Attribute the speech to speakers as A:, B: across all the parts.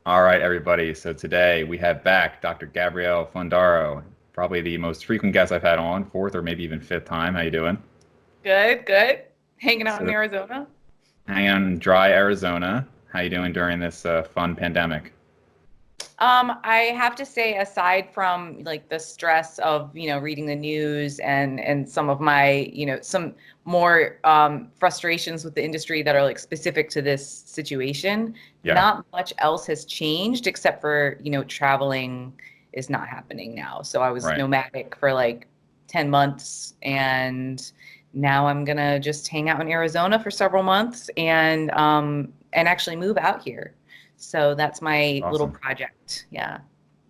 A: All right, everybody. So today we have back Dr. Gabrielle Fundaro, probably the most frequent guest I've had on, fourth or maybe even fifth time. How you doing?
B: Good, good. Hanging out in
A: So
B: Arizona.
A: hanging out in dry Arizona. How you doing during this fun pandemic?
B: I have to say, aside from like the stress of, reading the news and some of my, some more frustrations with the industry that are like specific to this situation,
A: Yeah,
B: not much else has changed except for, traveling is not happening now. So I was
A: right.
B: nomadic for like 10 months and now I'm gonna just hang out in Arizona for several months and actually move out here. So that's my little
A: Awesome.
B: project. Yeah.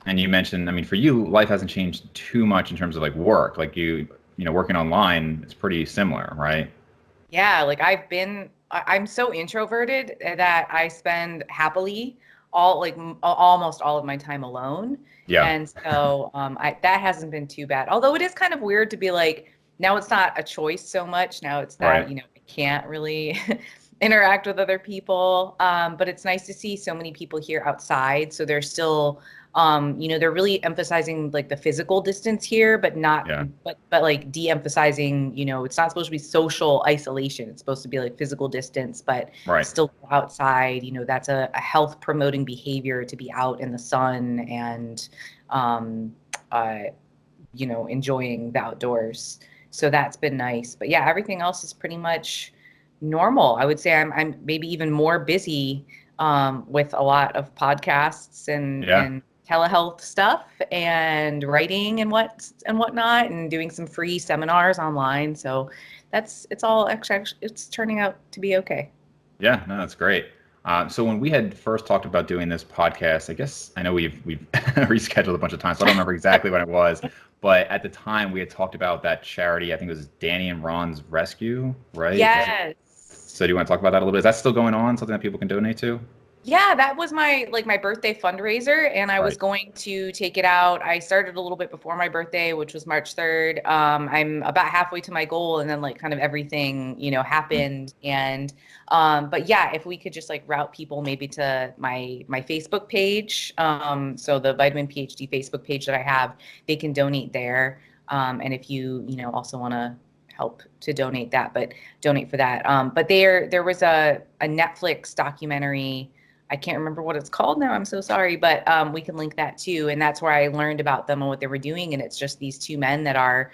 A: And you mentioned, I mean, for you, life hasn't changed too much in terms of like work. Like working online, it's pretty similar, right?
B: Yeah. Like I'm so introverted that I spend happily almost all of my time alone.
A: Yeah,
B: And so that hasn't been too bad. Although it is kind of weird to be like, now it's not a choice so much. Now it's that,
A: right.
B: I can't really interact with other people. But it's nice to see so many people here outside. So they're still they're really emphasizing like the physical distance here, but not
A: Yeah,
B: but like de-emphasizing, it's not supposed to be social isolation. It's supposed to be like physical distance, but
A: right.
B: still go outside. That's a health promoting behavior to be out in the sun and um uh enjoying the outdoors. So that's been nice. But yeah, everything else is pretty much normal. I would say I'm maybe even more busy with a lot of podcasts
A: Yeah.
B: and telehealth stuff and writing and whatnot and doing some free seminars online. So it's all actually it's turning out to be okay.
A: Yeah, no, that's great. So when we had first talked about doing this podcast, I guess I know we've rescheduled a bunch of times, so I don't remember exactly when it was. But at the time, we had talked about that charity. I think it was Danny and Ron's Rescue, right?
B: Yes.
A: So do you want to talk about that a little bit? Is that still going on? Something that people can donate to?
B: Yeah, that was my birthday fundraiser, and I was
A: Right.
B: going to take it out. I started a little bit before my birthday, which was March 3rd. I'm about halfway to my goal, and then like kind of everything,
A: Mm.
B: happened. And but yeah, if we could just like route people maybe to my Facebook page, so the Vitamin PhD Facebook page that I have, they can donate there. And if you also want to help to donate that, but donate for that. But there was a Netflix documentary. I can't remember what it's called now. I'm so sorry, but we can link that too. And that's where I learned about them and what they were doing. And it's just these two men that are,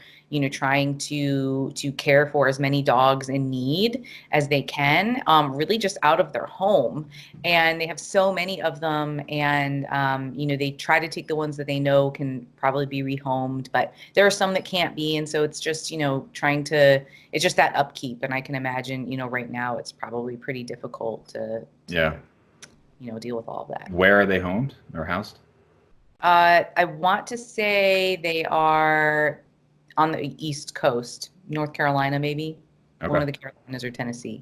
B: trying to care for as many dogs in need as they can, really just out of their home. And they have so many of them, and they try to take the ones that they know can probably be rehomed, but there are some that can't be. And so it's just, trying to it's just that upkeep. And I can imagine, right now it's probably pretty difficult to
A: Yeah.
B: deal with all of that.
A: Where are they homed or housed?
B: I want to say they are on the East Coast, North Carolina, maybe one
A: Okay.
B: of the Carolinas or Tennessee.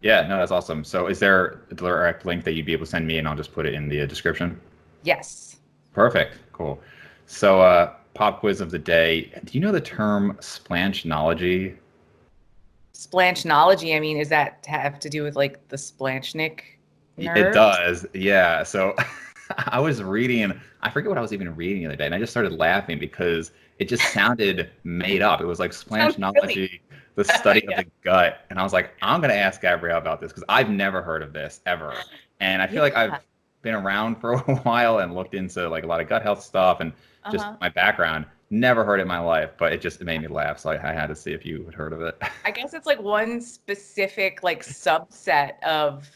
A: Yeah, no, that's awesome. So is there a direct link that you'd be able to send me, and I'll just put it in the description?
B: Yes.
A: Perfect. Cool. So, pop quiz of the day. Do you know the term splanchnology?
B: Splanchnology. I mean, is that have to do with like the Splanchnick
A: It
B: nerves?
A: does. Yeah. So I was reading, I forget what I was even reading the other day, and I just started laughing because it just sounded made up. It was like
B: Sounds silly.
A: splanchnology, the study of
B: Yeah.
A: the gut. And I was like, I'm going to ask Gabrielle about this because I've never heard of this ever. And I feel like I've
B: Yeah.
A: been around for a while and looked into like a lot of gut health stuff and just
B: Uh-huh.
A: my background. Never heard it in my life, but it made me laugh. So I had to see if you had heard of it.
B: I guess it's like one specific like subset of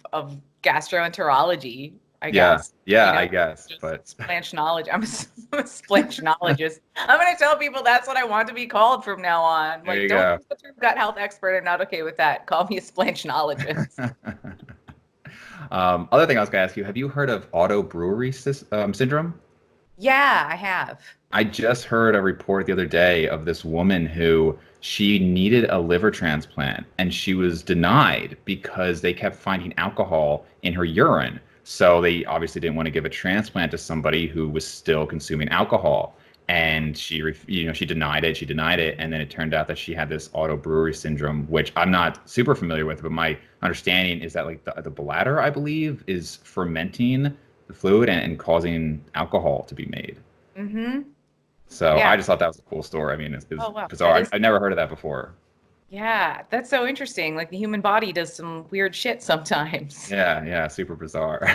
B: gastroenterology, I
A: Yeah.
B: guess.
A: Yeah, I guess.
B: Just
A: But
B: splanch knowledge. I'm a splanchnologist. I'm gonna tell people that's what I want to be called from now on.
A: there
B: Like,
A: you
B: don't
A: go.
B: use the term gut health expert. I'm not okay with that. Call me a splanchnologist.
A: Other thing I was going to ask you, have you heard of auto brewery syndrome?
B: Yeah, I have.
A: I just heard a report the other day of this woman who she needed a liver transplant and she was denied because they kept finding alcohol in her urine. So they obviously didn't want to give a transplant to somebody who was still consuming alcohol. And she denied it. She denied it, and then it turned out that she had this auto brewery syndrome, which I'm not super familiar with. But my understanding is that like the bladder, I believe, is fermenting fluid and causing alcohol to be made.
B: Mm-hmm.
A: So I
B: Yeah.
A: just thought that was a cool story. I mean, it's
B: Oh wow. That
A: bizarre.
B: is.
A: I never heard of that before.
B: Yeah, that's so interesting. Like the human body does some weird shit sometimes.
A: Yeah, yeah, super bizarre.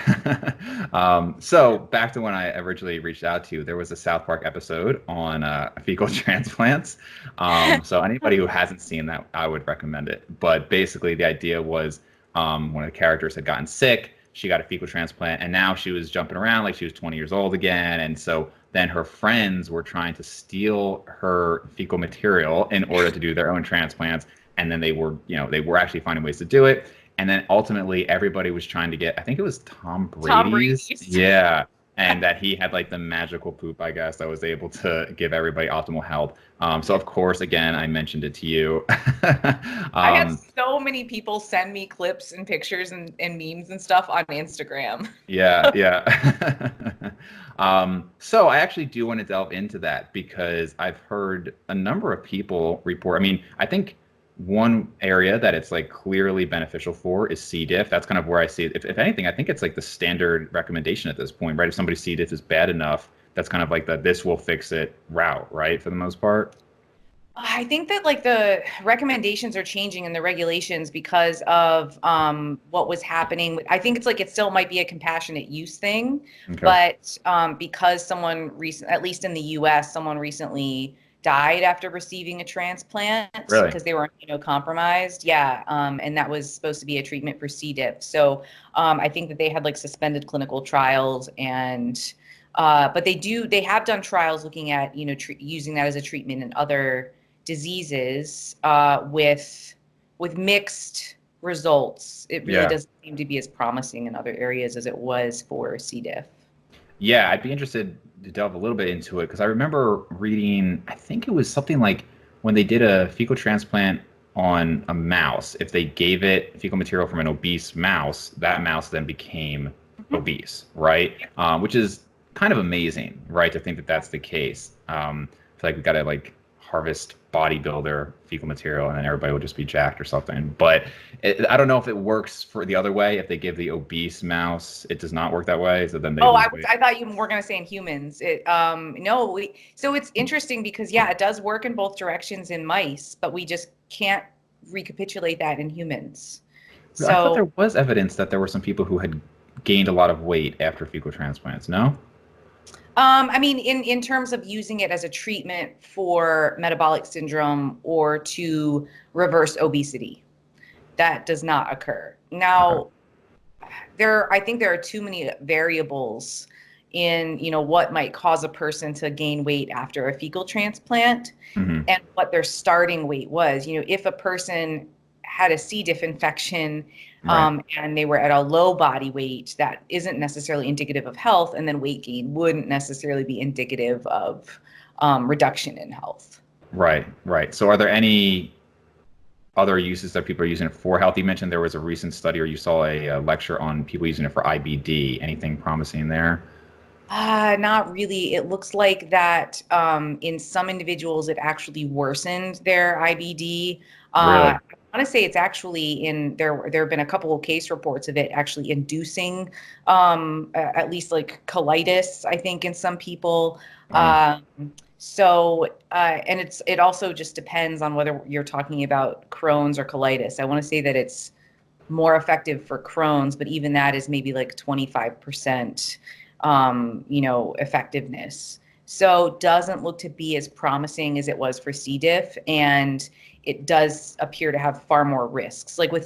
A: So back to when I originally reached out to you, there was a South Park episode on fecal transplants. So anybody who hasn't seen that, I would recommend it. But basically, the idea was one of the characters had gotten sick. She got a fecal transplant, and now she was jumping around like she was 20 years old again. And so then her friends were trying to steal her fecal material in order to do their own transplants. And then they were actually finding ways to do it. And then ultimately everybody was trying to get, I think it was Tom
B: Tom
A: Brady's.
B: Brady's.
A: Yeah. And that he had like the magical poop, I guess, that was able to give everybody optimal health. So of course, again, I mentioned it to you.
B: I had
A: um,
B: so many people send me clips and pictures and memes and stuff on Instagram.
A: yeah, yeah. So I actually do want to delve into that because I've heard a number of people report. I mean, I think one area that it's like clearly beneficial for is C. diff. That's kind of where I see it. If anything, I think it's like the standard recommendation at this point, right? If somebody's C. diff is bad enough, that's kind of like the this will fix it route, right? For the most part.
B: I think that like the recommendations are changing in the regulations because of what was happening. I think it's like it still might be a compassionate use thing,
A: Okay.
B: but because someone recent, at least in the U.S., someone recently died after receiving a transplant
A: Really?
B: because they were immunocompromised. Yeah, and that was supposed to be a treatment for C. diff. So I think that they had like suspended clinical trials and. But they have done trials looking at using that as a treatment in other diseases with mixed results. It really
A: Yeah.
B: doesn't seem to be as promising in other areas as it was for C. diff.
A: Yeah, I'd be interested to delve a little bit into it because I remember reading, I think it was something like when they did a fecal transplant on a mouse, if they gave it fecal material from an obese mouse, that mouse then became
B: Mhm.
A: obese, right? Which is kind of amazing, right? To think that that's the case. I feel like we got to like harvest bodybuilder fecal material and then everybody will just be jacked or something. But I don't know if it works for the other way. If they give the obese mouse, it does not work that way. So then they
B: Oh,
A: lose weight.
B: I thought you were going to say in humans. No, so it's interesting because yeah, it does work in both directions in mice, but we just can't recapitulate that in humans.
A: I thought
B: So
A: there was evidence that there were some people who had gained a lot of weight after fecal transplants. No?
B: I mean, in terms of using it as a treatment for metabolic syndrome or to reverse obesity, that does not occur.
A: Okay.
B: Now, I think there are too many variables in, what might cause a person to gain weight after a fecal transplant
A: Hmm.
B: and what their starting weight was. If a person had a C. diff infection
A: Right.
B: and they were at a low body weight, that isn't necessarily indicative of health, and then weight gain wouldn't necessarily be indicative of reduction in health.
A: Right. Right. So are there any other uses that people are using it for health? You mentioned there was a recent study or you saw a lecture on people using it for IBD. Anything promising there?
B: Not really. It looks like that in some individuals, it actually worsened their IBD.
A: Really?
B: I want to say it's actually in there. There have been a couple of case reports of it actually inducing at least like colitis, I think, in some people.
A: Wow.
B: Um, and it also just depends on whether you're talking about Crohn's or colitis. I want to say that it's more effective for Crohn's, but even that is maybe like 25%, effectiveness. So doesn't look to be as promising as it was for C. diff, and it does appear to have far more risks. Like with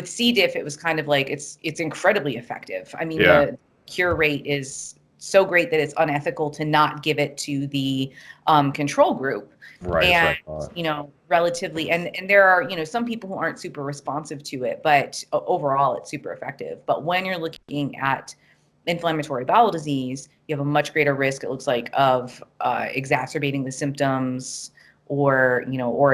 B: C. diff, it was kind of like it's incredibly effective. I mean,
A: Yeah.
B: the cure rate is so great that it's unethical to not give it to the control group.
A: Right. That's
B: And
A: what I thought.
B: relatively, and there are some people who aren't super responsive to it, but overall it's super effective. But when you're looking at inflammatory bowel disease, you have a much greater risk, it looks like, of exacerbating the symptoms, or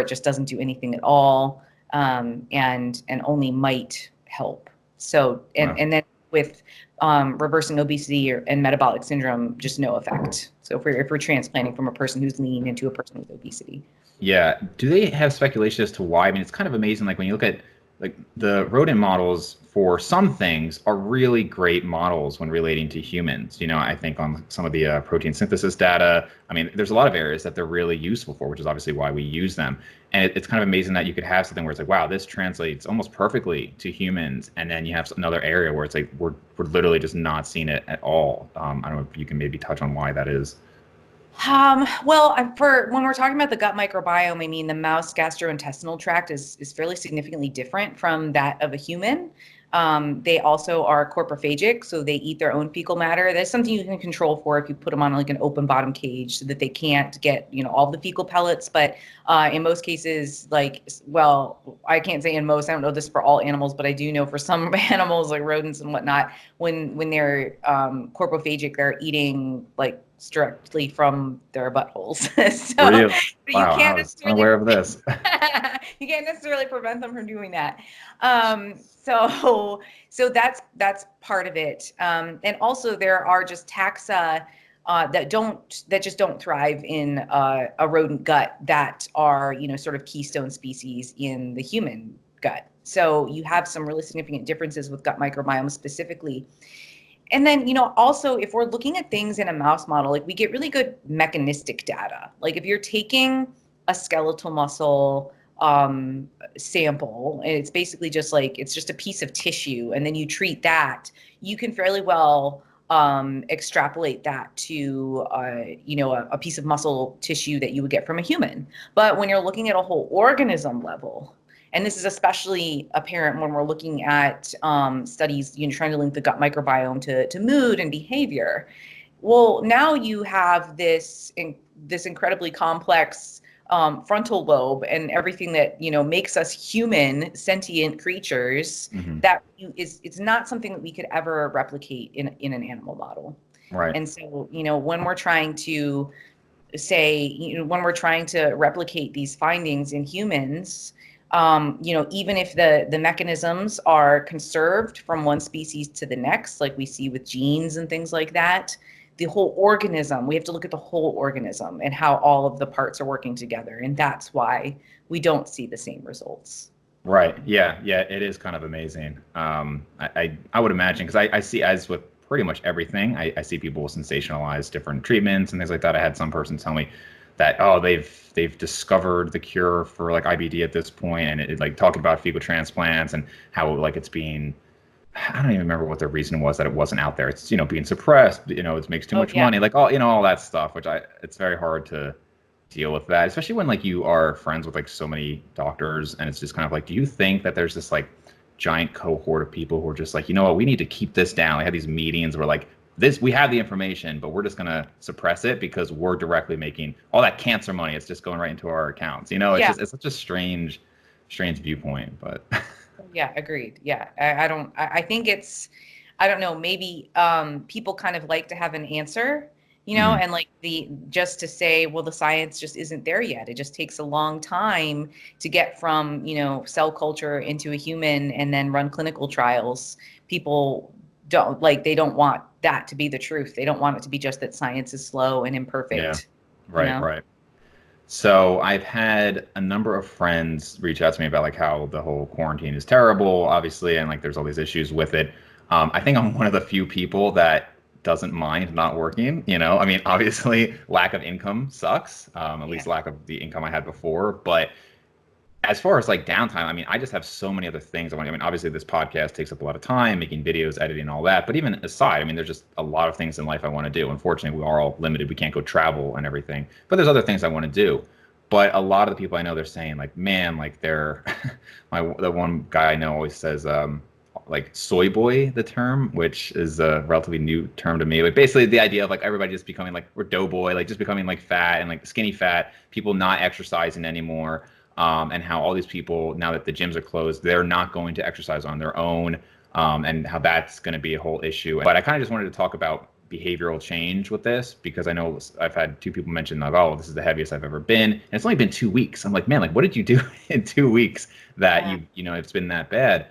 B: it just doesn't do anything at all, and only might help. So
A: Wow.
B: and then with reversing obesity and metabolic syndrome, just no effect. So if we're transplanting from a person who's lean into a person with obesity.
A: Yeah. Do they have speculation as to why? I mean, it's kind of amazing. Like when you look at like the rodent models for some things are really great models when relating to humans. I think on some of the protein synthesis data, I mean, there's a lot of areas that they're really useful for, which is obviously why we use them. And it's kind of amazing that you could have something where it's like, wow, this translates almost perfectly to humans. And then you have another area where it's like, we're literally just not seeing it at all. I don't know if you can maybe touch on why that is.
B: Well, for when we're talking about the gut microbiome, I mean, the mouse gastrointestinal tract is fairly significantly different from that of a human. They also are corpophagic, so they eat their own fecal matter. That's something you can control for if you put them on like an open bottom cage so that they can't get, all the fecal pellets. But in most cases, well, I can't say in most, I don't know this for all animals, but I do know for some animals like rodents and whatnot, when they're corpophagic, they're eating like strictly from their buttholes. So
A: Really?
B: you
A: Wow, I
B: can't
A: was
B: necessarily
A: unaware of this.
B: you can't necessarily prevent them from doing that. So that's part of it. And also there are just taxa that just don't thrive in a rodent gut that are, sort of keystone species in the human gut. So you have some really significant differences with gut microbiome specifically. And then, also if we're looking at things in a mouse model, like we get really good mechanistic data. Like if you're taking a skeletal muscle sample, and it's basically just like, it's just a piece of tissue, and then you treat that, you can fairly well extrapolate that to, a piece of muscle tissue that you would get from a human. But when you're looking at a whole organism level, and this is especially apparent when we're looking at studies, trying to link the gut microbiome to mood and behavior. Well, now you have this incredibly complex frontal lobe and everything that makes us human sentient creatures.
A: Hmm.
B: That it's not something that we could ever replicate in an animal model.
A: Right.
B: And so when we're trying to when we're trying to replicate these findings in humans, even if the mechanisms are conserved from one species to the next, like we see with genes and things like that, the whole organism, we have to look at the whole organism and how all of the parts are working together. And that's why we don't see the same results.
A: Right. Yeah. Yeah. It is kind of amazing. I would imagine because I see as with pretty much everything, I see people sensationalize different treatments and things like that. I had some person tell me that they've discovered the cure for like IBD at this point, and it like talking about fecal transplants and how like it's being. I don't even remember what the reason was that it wasn't out there. It's being suppressed. It makes too
B: Oh
A: much
B: yeah.
A: money. Like all that stuff, which it's very hard to deal with that, especially when like you are friends with like so many doctors, and it's just kind of like, do you think that there's this like giant cohort of people who are just like, what, we need to keep this down. We have these meetings where like this, we have the information, but we're just gonna suppress it because we're directly making all that cancer money. It's just going right into our accounts.
B: Yeah.
A: It's such a strange viewpoint, but
B: Yeah, agreed. Yeah. I think I don't know, maybe people kind of like to have an answer,
A: Mhm.
B: and like just to say, well, the science just isn't there yet. It just takes a long time to get from, cell culture into a human and then run clinical trials. People they don't want that to be the truth. They don't want it to be just that science is slow and
A: Yeah,
B: imperfect, you
A: right,
B: know?
A: right. So I've had a number of friends reach out to me about like how the whole quarantine is terrible, obviously, and like there's all these issues with it. I think I'm one of the few people that doesn't mind not working. I mean, obviously, lack of income sucks. At
B: Yeah.
A: least lack of the income I had before. But as far as like downtime, I mean, I just have so many other things I want. I mean, obviously, this podcast takes up a lot of time, making videos, editing, all that. But even aside, I mean, there's just a lot of things in life I want to do. Unfortunately, we are all limited. We can't go travel and everything. But there's other things I want to do. But a lot of the people I know, they're saying like, man, like they're the one guy I know always says like soy boy, the term, which is a relatively new term to me. Like basically the idea of like everybody just becoming like we're doughboy, like just becoming like fat and like skinny fat, people not exercising anymore. And how all these people, now that the gyms are closed, they're not going to exercise on their own, and how that's going to be a whole issue. But I kind of just wanted to talk about behavioral change with this because I know I've had two people mention like, oh, this is the heaviest I've ever been, and it's only been 2 weeks. I'm like, man, like what did you do in 2 weeks that
B: Yeah.
A: it's been that bad?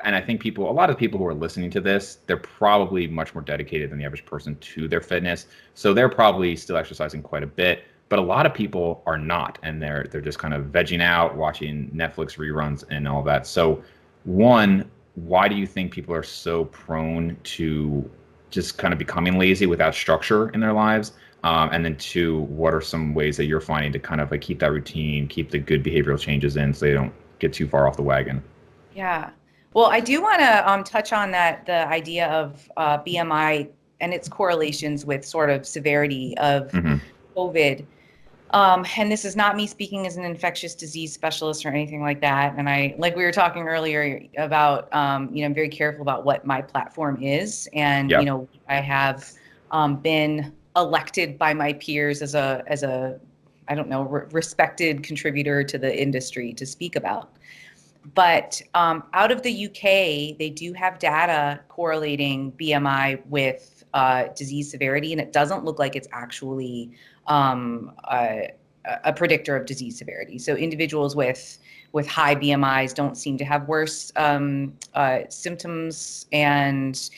A: And I think a lot of people who are listening to this, they're probably much more dedicated than the average person to their fitness, so they're probably still exercising quite a bit. but a lot of people are not, and they're just kind of vegging out, watching Netflix reruns and all that. So, one, why do you think people are so prone to just kind of becoming lazy without structure in their lives? And then two, what are some ways that you're finding to kind of like keep that routine, keep the good behavioral changes in so they don't get too far off the wagon?
B: Yeah. Well, I do want to touch on that, the idea of BMI and its correlations with sort of severity of
A: Hmm.
B: COVID. And this is not me speaking as an infectious disease specialist or anything like that. And I, like we were talking earlier about, I'm very careful about what my platform is. And,
A: Yeah,
B: I have been elected by my peers as a, I don't know, respected contributor to the industry to speak about. But out of the UK, they do have data correlating BMI with disease severity, and it doesn't look like it's actually um, a predictor of disease severity. So individuals with high BMIs don't seem to have worse symptoms, and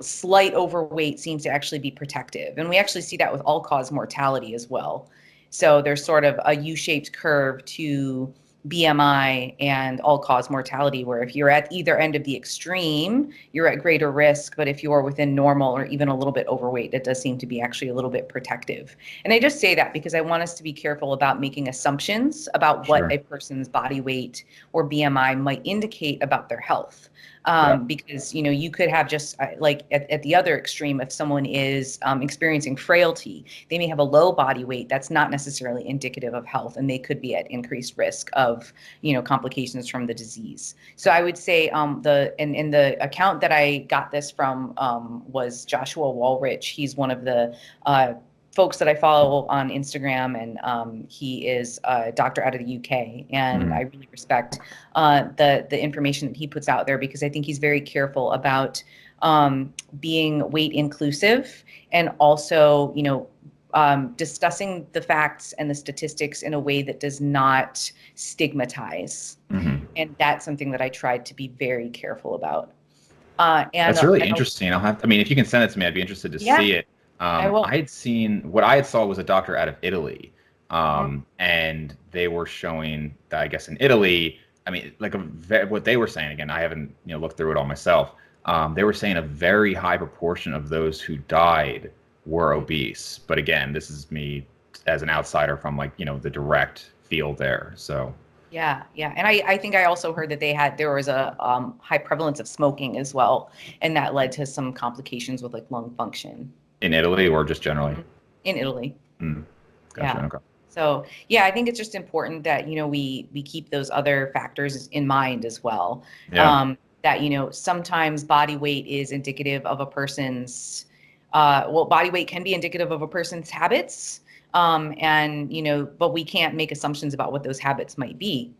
B: slight overweight seems to actually be protective. And we actually see that with all-cause mortality as well. So there's sort of a U-shaped curve to BMI and all-cause mortality, where if you're at either end of the extreme, you're at greater risk. But if you're within normal or even a little bit overweight, it does seem to be actually a little bit protective. And I just say that because I want us to be careful about making assumptions about what
A: sure.
B: a person's body weight or BMI might indicate about their health.
A: Yeah,
B: Because you could have just like at the other extreme, if someone is experiencing frailty, they may have a low body weight that's not necessarily indicative of health, and they could be at increased risk of complications from the disease. So I would say the account that I got this from was Joshua Walrich. He's one of the folks that I follow on Instagram, and he is a doctor out of the UK, and I
A: hmm,
B: really respect the information that he puts out there, because I think he's very careful about being weight inclusive, and also discussing the facts and the statistics in a way that does not stigmatize,
A: hmm.
B: and that's something that I tried to be very careful about.
A: That's really
B: And
A: interesting. I mean, if you can send it to me, I'd be interested to
B: yeah,
A: see it.
B: I will.
A: I had seen what I had saw was a doctor out of Italy,
B: Mhm.
A: and they were showing that I guess in Italy, I mean, like what they were saying again. I haven't looked through it all myself. They were saying a very high proportion of those who died were obese. But again, this is me as an outsider from like the direct field there. So
B: Yeah, yeah. And I think I also heard that there was a high prevalence of smoking as well, and that led to some complications with like lung function.
A: in Italy or just generally.
B: Mhm. In Italy.
A: Mm, gotcha.
B: Yeah.
A: Okay.
B: So yeah, I think it's just important that we keep those other factors in mind as well.
A: Yeah.
B: That sometimes body weight is indicative of a person's body weight can be indicative of a person's habits. And but we can't make assumptions about what those habits might be.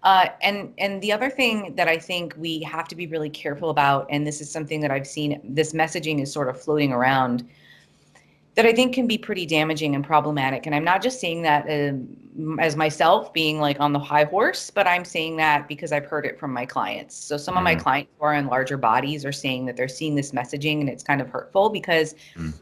B: And the other thing that I think we have to be really careful about, and this is something that I've seen, this messaging is sort of floating around, that I think can be pretty damaging and problematic. And I'm not just saying that as myself being like on the high horse, but I'm saying that because I've heard it from my clients. So some of my
A: Hmm.
B: clients who are in larger bodies are saying that they're seeing this messaging, and it's kind of hurtful because,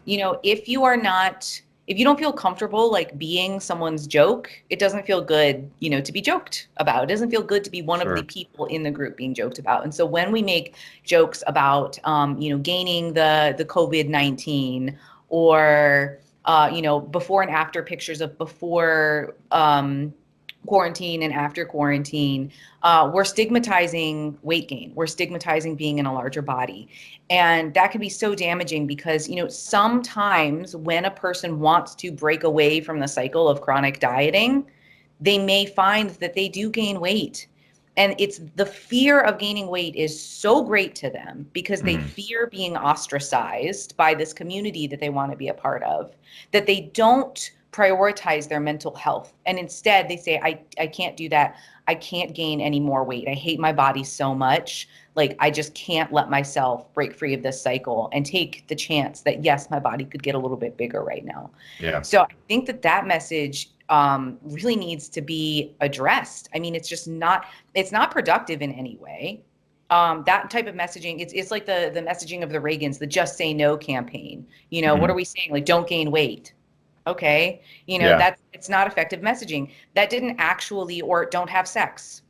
B: if you are not, if you don't feel comfortable like being someone's joke, it doesn't feel good, to be joked about. It doesn't feel good to be one of the
A: Sure.
B: people in the group being joked about. And so when we make jokes about, gaining the COVID-19, or before and after pictures of before quarantine and after quarantine, we're stigmatizing weight gain. We're stigmatizing being in a larger body. And that can be so damaging because, sometimes when a person wants to break away from the cycle of chronic dieting, they may find that they do gain weight. And it's the fear of gaining weight is so great to them because they
A: Hmm.
B: fear being ostracized by this community that they want to be a part of, that they don't prioritize their mental health. And instead they say, I can't do that. I can't gain any more weight. I hate my body so much. Like, I just can't let myself break free of this cycle and take the chance that, yes, my body could get a little bit bigger right now.
A: Yeah.
B: So I think that message really needs to be addressed. I mean, it's not productive in any way. That type of messaging, it's like the messaging of the Reagans, the Just Say No campaign. What are
A: Hmm.
B: we saying? Like, don't gain weight. Okay.
A: Yeah.
B: It's not effective messaging. That didn't actually, or don't have sex.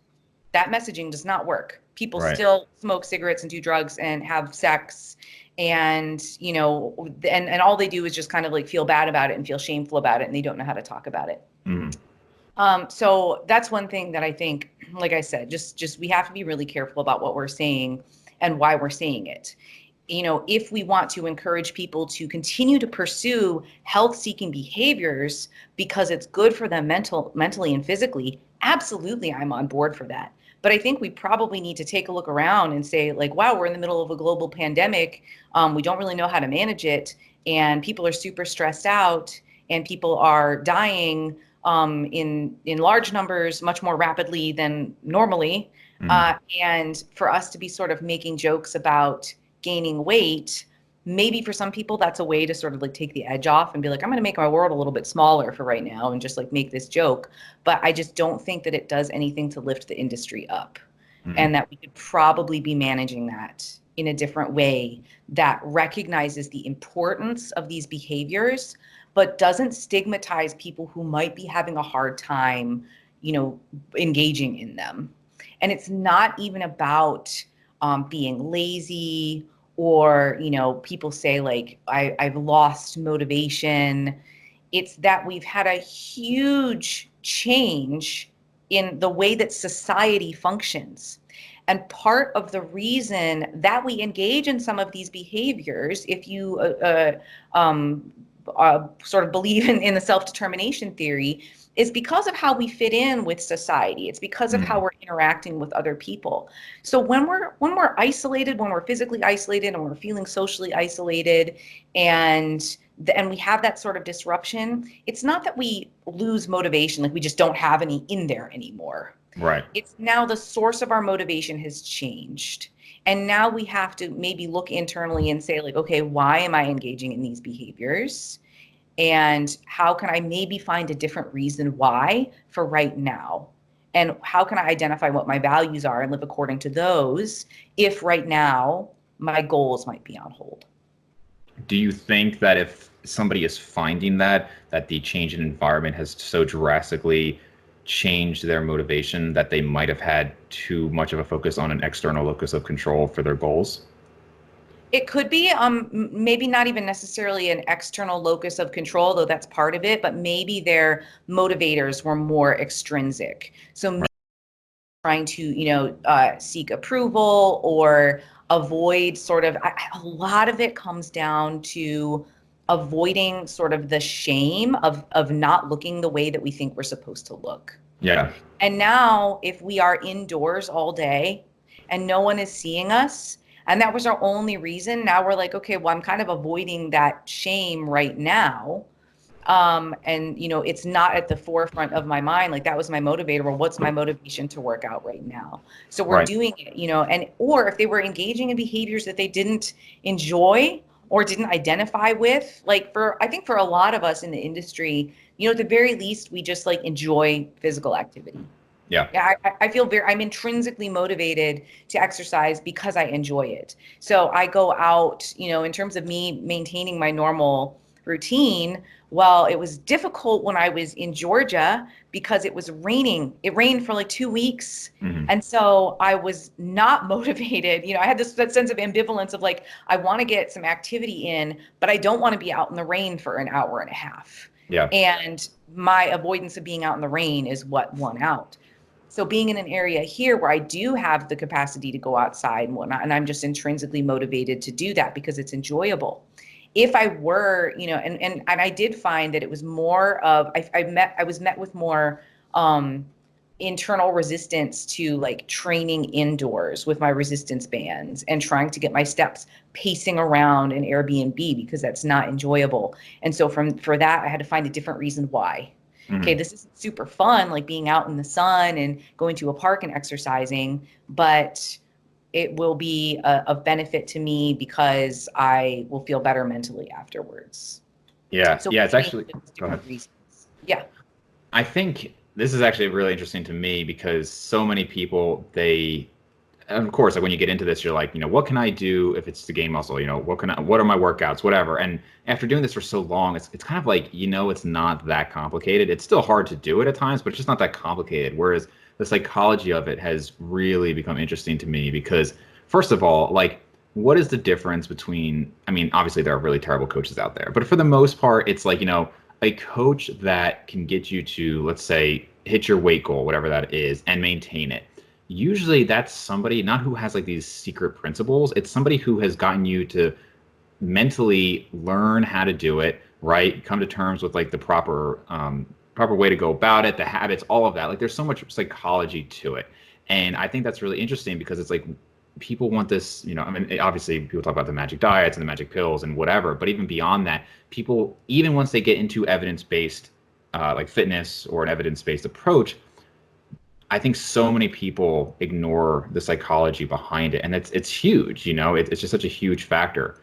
B: That messaging does not work. People
A: Right.
B: still smoke cigarettes and do drugs and have sex, and and all they do is just kind of like feel bad about it and feel shameful about it, and they don't know how to talk about it.
A: Mhm.
B: So that's one thing that I think, like I said, just we have to be really careful about what we're saying and why we're saying it. If we want to encourage people to continue to pursue health-seeking behaviors because it's good for them mentally and physically, absolutely, I'm on board for that. But I think we probably need to take a look around and say, like, wow, we're in the middle of a global pandemic. We don't really know how to manage it, and people are super stressed out, and people are dying in large numbers, much more rapidly than normally.
A: Mhm.
B: And for us to be sort of making jokes about gaining weight, maybe for some people that's a way to sort of like take the edge off and be like, I'm going to make my world a little bit smaller for right now and just like make this joke. But I just don't think that it does anything to lift the industry up,
A: Mhm.
B: and that we could probably be managing that in a different way that recognizes the importance of these behaviors, but doesn't stigmatize people who might be having a hard time, you know, engaging in them. And it's not even about being lazy, or people say like I've lost motivation. It's that we've had a huge change in the way that society functions. And part of the reason that we engage in some of these behaviors, if you sort of believe in the self-determination theory, is because of how we fit in with society. It's because of how
A: Mhm.
B: we're interacting with other people. So when we're isolated, when we're physically isolated, and we're feeling socially isolated, and we have that sort of disruption, it's not that we lose motivation, like we just don't have any in there anymore.
A: Right.
B: It's now the source of our motivation has changed. And now we have to maybe look internally and say, like, okay, why am I engaging in these behaviors? And how can I maybe find a different reason why for right now? And how can I identify what my values are and live according to those if right now my goals might be on hold?
A: Do you think that if somebody is finding that the change in environment has so drastically changed their motivation that they might have had too much of a focus on an external locus of control for their goals?
B: It could be maybe not even necessarily an external locus of control, though that's part of it, but maybe their motivators were more extrinsic. So maybe
A: Right.
B: trying to, seek approval or avoid sort of, a lot of it comes down to avoiding sort of the shame of not looking the way that we think we're supposed to look.
A: Yeah.
B: And now, if we are indoors all day and no one is seeing us, and that was our only reason, now we're like, okay, well, I'm kind of avoiding that shame right now. And it's not at the forefront of my mind. Like that was my motivator. Well, what's my motivation to work out right now? So we're
A: Right.
B: doing it, and or if they were engaging in behaviors that they didn't enjoy or didn't identify with, like I think for a lot of us in the industry, at the very least, we just like enjoy physical activity.
A: Yeah.
B: Yeah, I feel I'm intrinsically motivated to exercise because I enjoy it. So I go out, in terms of me maintaining my normal routine. Well, it was difficult when I was in Georgia because it was raining. It rained for like 2 weeks.
A: Hmm.
B: And so I was not motivated. I had that sense of ambivalence of like, I want to get some activity in, but I don't want to be out in the rain for an hour and a half.
A: Yeah.
B: And my avoidance of being out in the rain is what won out. So being in an area here where I do have the capacity to go outside and whatnot, and I'm just intrinsically motivated to do that because it's enjoyable. If I were, and I did find that it was more of I was met with more internal resistance to like training indoors with my resistance bands and trying to get my steps pacing around an Airbnb because that's not enjoyable. And so for that, I had to find a different reason why. Okay,
A: Hmm.
B: this isn't super fun, like being out in the sun and going to a park and exercising, but it will be of benefit to me because I will feel better mentally afterwards.
A: Yeah.
B: So
A: Yeah. It's
B: between
A: actually,
B: those
A: go ahead.
B: different reasons. Yeah.
A: I think this is actually really interesting to me because so many people, they and of course, like when you get into this, you're like, what can I do if it's to gain muscle? What are my workouts, whatever. And after doing this for so long, it's kind of like, it's not that complicated. It's still hard to do it at times, but it's just not that complicated. Whereas the psychology of it has really become interesting to me because, first of all, like, what is the difference between, I mean, obviously there are really terrible coaches out there, but for the most part, it's like, a coach that can get you to, let's say, hit your weight goal, whatever that is, and maintain it. Usually that's somebody not who has like these secret principles. It's somebody who has gotten you to mentally learn how to do it, right? Come to terms with like the proper way to go about it, the habits, all of that. Like there's so much psychology to it. And I think that's really interesting because it's like people want this, I mean, obviously people talk about the magic diets and the magic pills and whatever, but even beyond that, people, even once they get into evidence-based like fitness or an evidence-based approach, I think so many people ignore the psychology behind it, and it's huge. It's just such a huge factor.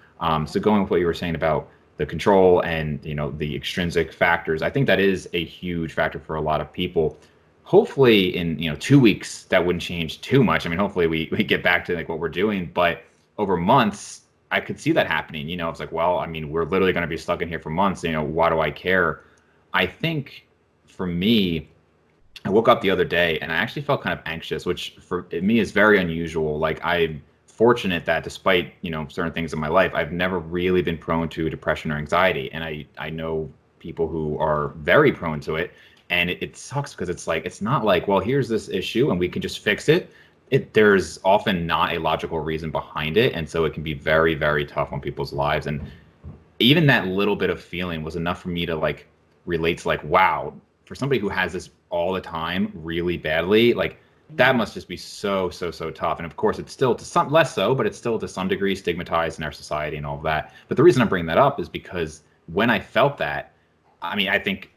A: So going with what you were saying about the control and the extrinsic factors, I think that is a huge factor for a lot of people. Hopefully, in 2 weeks, that wouldn't change too much. I mean, hopefully we get back to like what we're doing, but over months, I could see that happening. It's like, well, I mean, we're literally going to be stuck in here for months. Why do I care? I think for me, I woke up the other day and I actually felt kind of anxious, which for me is very unusual. Like I'm fortunate that despite, certain things in my life, I've never really been prone to depression or anxiety. And I know people who are very prone to it. And it sucks because it's like, it's not like, well, here's this issue and we can just fix it. There's often not a logical reason behind it. And so it can be very, very tough on people's lives. And even that little bit of feeling was enough for me to like relate to like, wow, for somebody who has this all the time really badly, like that must just be so, so, so tough. And of course it's still to some less so, but it's still to some degree stigmatized in our society and all of that. But the reason I'm bringing that up is because when I felt that, I mean, I think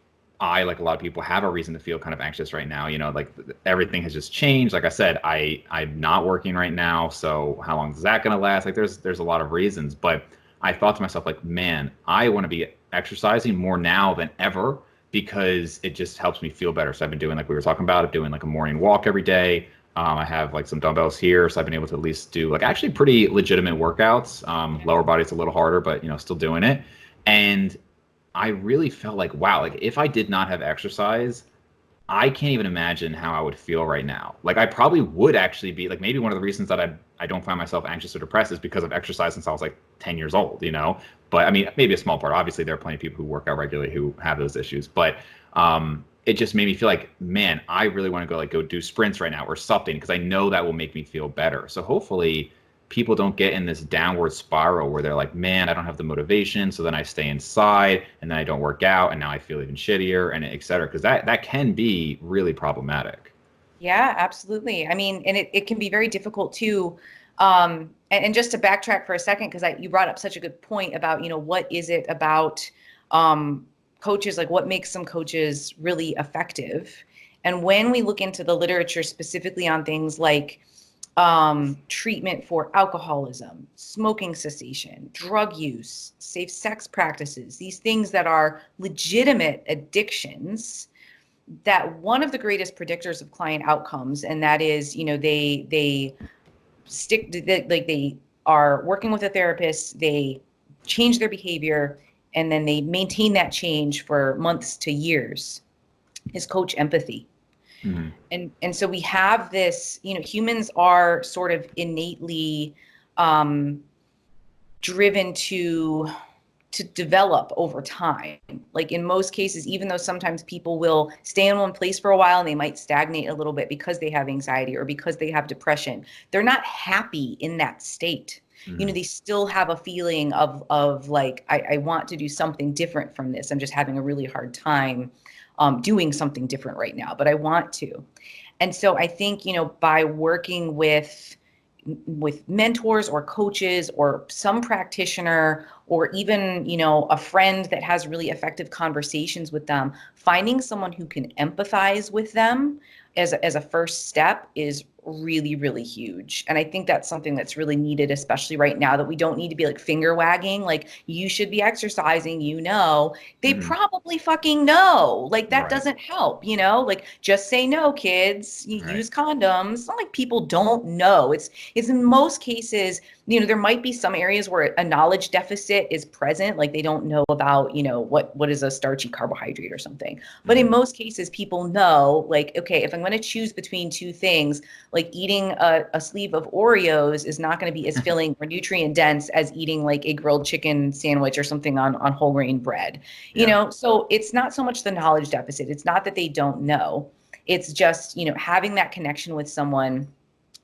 A: I, like a lot of people, have a reason to feel kind of anxious right now. Like everything has just changed. Like I said, I'm not working right now. So how long is that going to last? Like there's a lot of reasons, but I thought to myself, like, man, I want to be exercising more now than ever because it just helps me feel better. So I've been doing, like we were talking about, doing like a morning walk every day. I have like some dumbbells here, so I've been able to at least do like actually pretty legitimate workouts. Lower body's a little harder, but still doing it. And I really felt like, wow, like if I did not have exercise, I can't even imagine how I would feel right now. Like I probably would actually be like, maybe one of the reasons that I don't find myself anxious or depressed is because I've exercised since I was like 10 years old, But I mean, maybe a small part. Obviously, there are plenty of people who work out regularly who have those issues. But it just made me feel like, man, I really want to go do sprints right now or something because I know that will make me feel better. So hopefully people don't get in this downward spiral where they're like, man, I don't have the motivation. So then I stay inside and then I don't work out and now I feel even shittier and et cetera. Because that can be really problematic.
B: Yeah, absolutely. I mean, and it can be very difficult too. And just to backtrack for a second, because you brought up such a good point about, what is it about coaches, like what makes some coaches really effective? And when we look into the literature specifically on things like treatment for alcoholism, smoking cessation, drug use, safe sex practices, these things that are legitimate addictions, that one of the greatest predictors of client outcomes, and that is, they stick, like they are working with a therapist, they change their behavior, and then they maintain that change for months to years, is coach empathy.
A: Mm-hmm.
B: And so we have this, humans are sort of innately driven to develop over time. Like in most cases, even though sometimes people will stay in one place for a while and they might stagnate a little bit because they have anxiety or because they have depression, they're not happy in that state.
A: Mm-hmm.
B: They still have a feeling of like, I want to do something different from this. I'm just having a really hard time doing something different right now, but I want to. And so I think, by working with mentors or coaches or some practitioner or even, a friend that has really effective conversations with them, finding someone who can empathize with them as a first step is really, really huge. And I think that's something that's really needed, especially right now, that we don't need to be like finger wagging, like you should be exercising, they
A: Hmm.
B: probably fucking know. Like that
A: Right.
B: doesn't help, like just say no, kids, you
A: Right.
B: use condoms. It's not like people don't know. It's in most cases, there might be some areas where a knowledge deficit is present, like they don't know about, what is a starchy carbohydrate or something. But in
A: Hmm.
B: most cases, people know, like, okay, if I'm going to choose between two things, like eating a sleeve of Oreos is not going to be as filling or nutrient dense as eating like a grilled chicken sandwich or something on whole grain bread.
A: Yeah.
B: So it's not so much the knowledge deficit. It's not that they don't know. It's just, having that connection with someone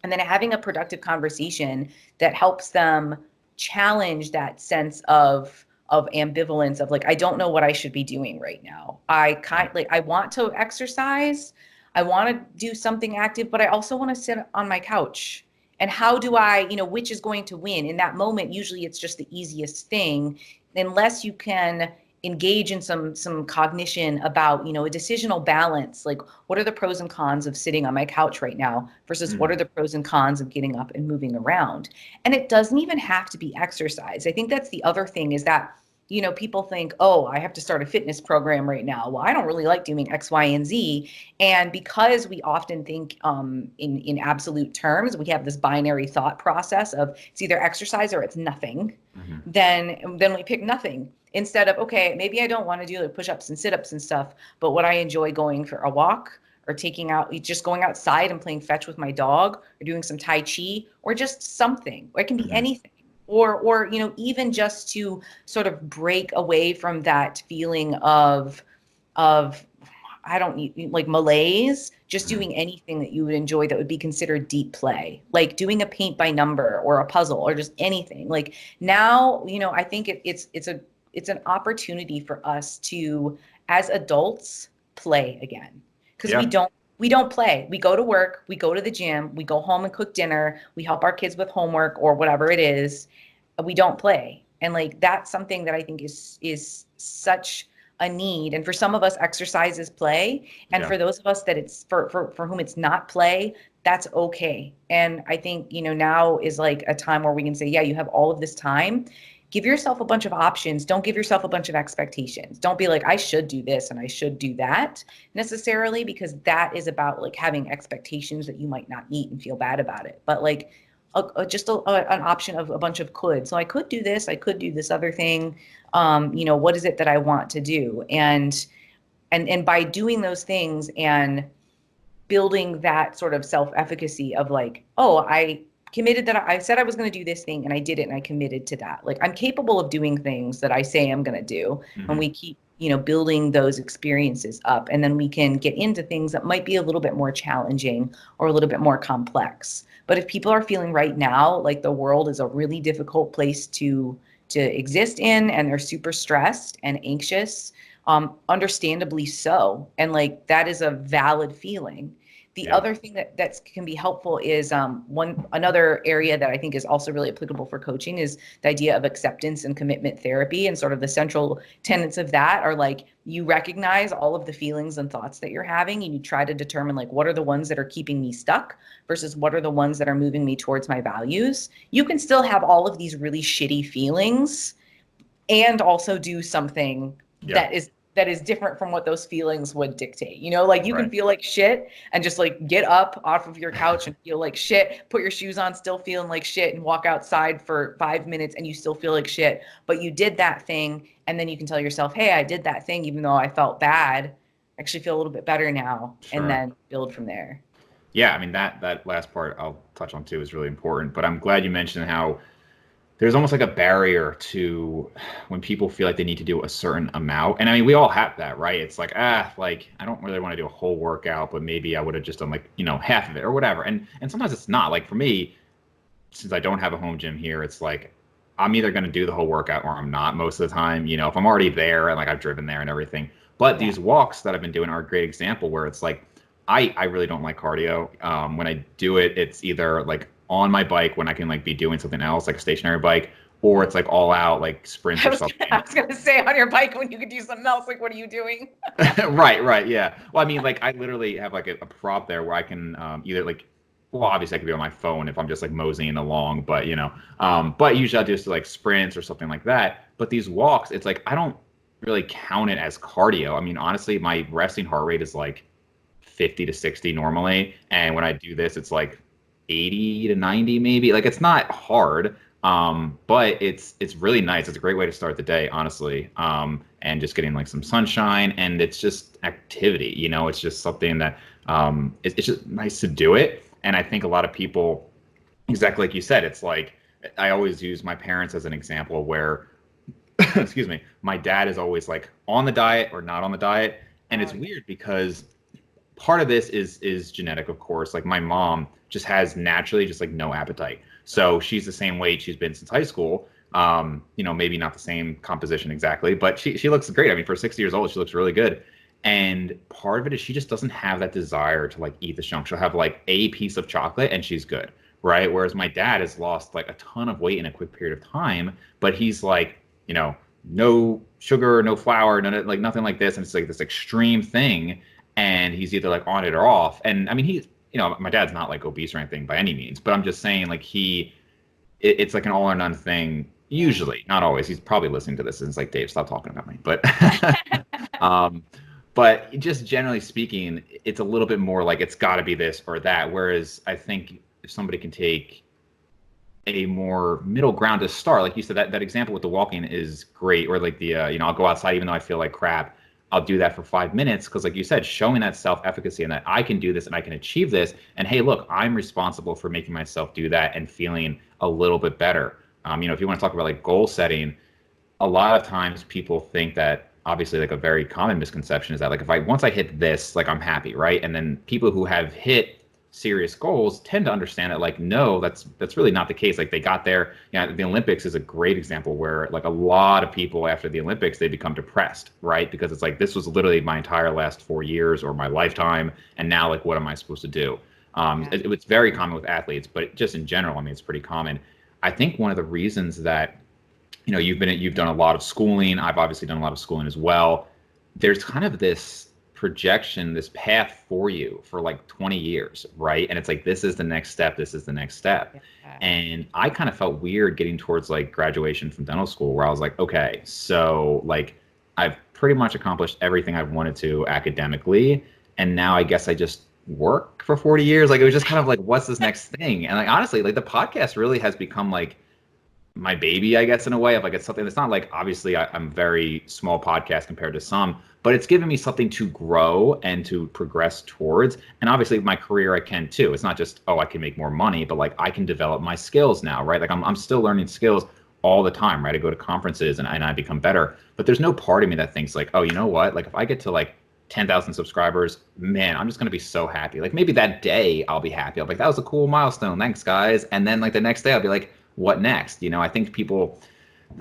B: and then having a productive conversation that helps them challenge that sense of ambivalence of like, I don't know what I should be doing right now.
A: Right.
B: I want to exercise, I want to do something active, but I also want to sit on my couch. And how do I, which is going to win in that moment? Usually it's just the easiest thing, unless you can engage in some cognition about, a decisional balance, like what are the pros and cons of sitting on my couch right now versus what are
A: Hmm.
B: the pros and cons of getting up and moving around. And it doesn't even have to be exercise. I think that's the other thing, is that people think, oh, I have to start a fitness program right now. Well, I don't really like doing X, Y, and Z. And because we often think in absolute terms, we have this binary thought process of it's either exercise or it's nothing.
A: Hmm.
B: Then we pick nothing instead of, okay, maybe I don't want to do like push-ups and sit-ups and stuff, but would I enjoy going for a walk or just going outside and playing fetch with my dog or doing some Tai Chi or just something, or it can be
A: Hmm.
B: anything. Or even just to sort of break away from that feeling of I don't need like malaise, just
A: Hmm.
B: doing anything that you would enjoy that would be considered deep play, like doing a paint by number or a puzzle or just anything. Like now, I think it's an opportunity for us to, as adults, play again. Because
A: Yeah.
B: we don't play. We go to work, we go to the gym, we go home and cook dinner, we help our kids with homework or whatever it is. We don't play. And like that's something that I think is such a need. And for some of us, exercise is play. And
A: Yeah.
B: for those of us that it's for whom it's not play, that's okay. And I think, now is like a time where we can say, yeah, you have all of this time. Give yourself a bunch of options. Don't give yourself a bunch of expectations. Don't be like, I should do this and I should do that necessarily, because that is about like having expectations that you might not meet and feel bad about it. But like an option of a bunch of could. So I could do this. I could do this other thing. What is it that I want to do? And by doing those things and building that sort of self-efficacy of like, oh, I committed that I said I was going to do this thing and I did it and I committed to that. Like I'm capable of doing things that I say I'm going to do. And
A: Hmm.
B: we keep, building those experiences up. And then we can get into things that might be a little bit more challenging or a little bit more complex. But if people are feeling right now like the world is a really difficult place to exist in and they're super stressed and anxious, understandably so. And like that is a valid feeling. The
A: Yeah.
B: other thing that can be helpful is another area that I think is also really applicable for coaching is the idea of acceptance and commitment therapy. And sort of the central tenets of that are like you recognize all of the feelings and thoughts that you're having, and you try to determine like what are the ones that are keeping me stuck versus what are the ones that are moving me towards my values. You can still have all of these really shitty feelings and also do something
A: Yeah.
B: that is different from what those feelings would dictate. Like you can
A: Right.
B: feel like shit and just like get up off of your couch and feel like shit, put your shoes on still feeling like shit, and walk outside for 5 minutes and you still feel like shit, but you did that thing. And then you can tell yourself, hey, I did that thing even though I felt bad. I actually feel a little bit better now, and
A: Sure.
B: then build from there.
A: Yeah. I mean, that last part I'll touch on too is really important. But I'm glad you mentioned how there's almost like a barrier to when people feel like they need to do a certain amount. And I mean, we all have that, right? It's like, like I don't really want to do a whole workout, but maybe I would have just done like, half of it or whatever. And sometimes it's not. Like for me, since I don't have a home gym here, it's like I'm either going to do the whole workout or I'm not most of the time. If I'm already there and like I've driven there and everything. But
B: Yeah.
A: these walks that I've been doing are a great example where it's like I really don't like cardio. When I do it, it's either like on my bike when I can like be doing something else, like a stationary bike, or it's like all out like sprints
B: I
A: or
B: was I
A: something.
B: was gonna say on your bike when you could do something else, like what are you doing?
A: Right, right, yeah. Well, I mean, like I literally have like a prop there where I can either like well, obviously I could be on my phone if I'm just like moseying along, but but usually I'll do just like sprints or something like that. But these walks, it's like I don't really count it as cardio. I mean, honestly, my resting heart rate is like 50 to 60 normally, and when I do this, it's like 80 to 90 maybe. Like it's not hard, but it's really nice. It's a great way to start the day, honestly. And just getting like some sunshine, and it's just activity. It's just something that it's just nice to do it. And I think a lot of people, exactly like you said, it's like I always use my parents as an example where, excuse me, my dad is always like on the diet or not on the diet, and it's weird because part of this is genetic, of course. Like my mom just has naturally just like no appetite. So she's the same weight she's been since high school. Maybe not the same composition exactly, but she looks great. I mean, for 60 years old, she looks really good. And part of it is she just doesn't have that desire to like eat the junk. She'll have like a piece of chocolate and she's good, right? Whereas my dad has lost like a ton of weight in a quick period of time, but he's like, no sugar, no flour, like nothing like this. And it's like this extreme thing. And he's either like on it or off. And I mean, my dad's not like obese or anything by any means, but I'm just saying like it's like an all or none thing. Usually, not always. He's probably listening to this and it's like, Dave, stop talking about me. But but just generally speaking, it's a little bit more like it's got to be this or that. Whereas I think if somebody can take a more middle ground to start, like you said, that example with the walking is great. Or like the I'll go outside even though I feel like crap. I'll do that for 5 minutes because, like you said, showing that self-efficacy and that I can do this and I can achieve this. And hey, look, I'm responsible for making myself do that and feeling a little bit better. If you want to talk about like goal setting, a lot of times people think that obviously like a very common misconception is that like once I hit this, like I'm happy, right? And then people who have hit serious goals tend to understand that like no, that's really not the case. Like they got there. The Olympics is a great example where like a lot of people after the Olympics they become depressed, right? Because it's like this was literally my entire last 4 years or my lifetime, and now like what am I supposed to do? It's very common with athletes, but just in general, I mean it's pretty common. I think one of the reasons that you've done a lot of schooling. I've obviously done a lot of schooling as well. There's kind of this projection, this path for you for like 20 years, right? And it's like, this is the next step. This is the next step. Yeah. And I kind of felt weird getting towards like graduation from dental school where I was like, okay, so like I've pretty much accomplished everything I've wanted to academically. And now I guess I just work for 40 years. Like it was just kind of like, what's this next thing? And like, honestly, like the podcast really has become like my baby, I guess, in a way of like, it's something that's not like, obviously I'm very small podcast compared to some, but it's given me something to grow and to progress towards. And obviously my career, I can too. It's not just, oh, I can make more money, but like I can develop my skills now, right? Like I'm still learning skills all the time, right? I go to conferences and I become better, but there's no part of me that thinks like, oh, you know what? Like if I get to like 10,000 subscribers, man, I'm just going to be so happy. Like maybe that day I'll be happy. I'll be like, that was a cool milestone. Thanks guys. And then like the next day I'll be like, what next? I think people,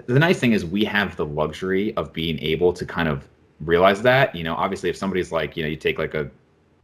A: the nice thing is we have the luxury of being able to kind of realize that, obviously if somebody's like, you take like a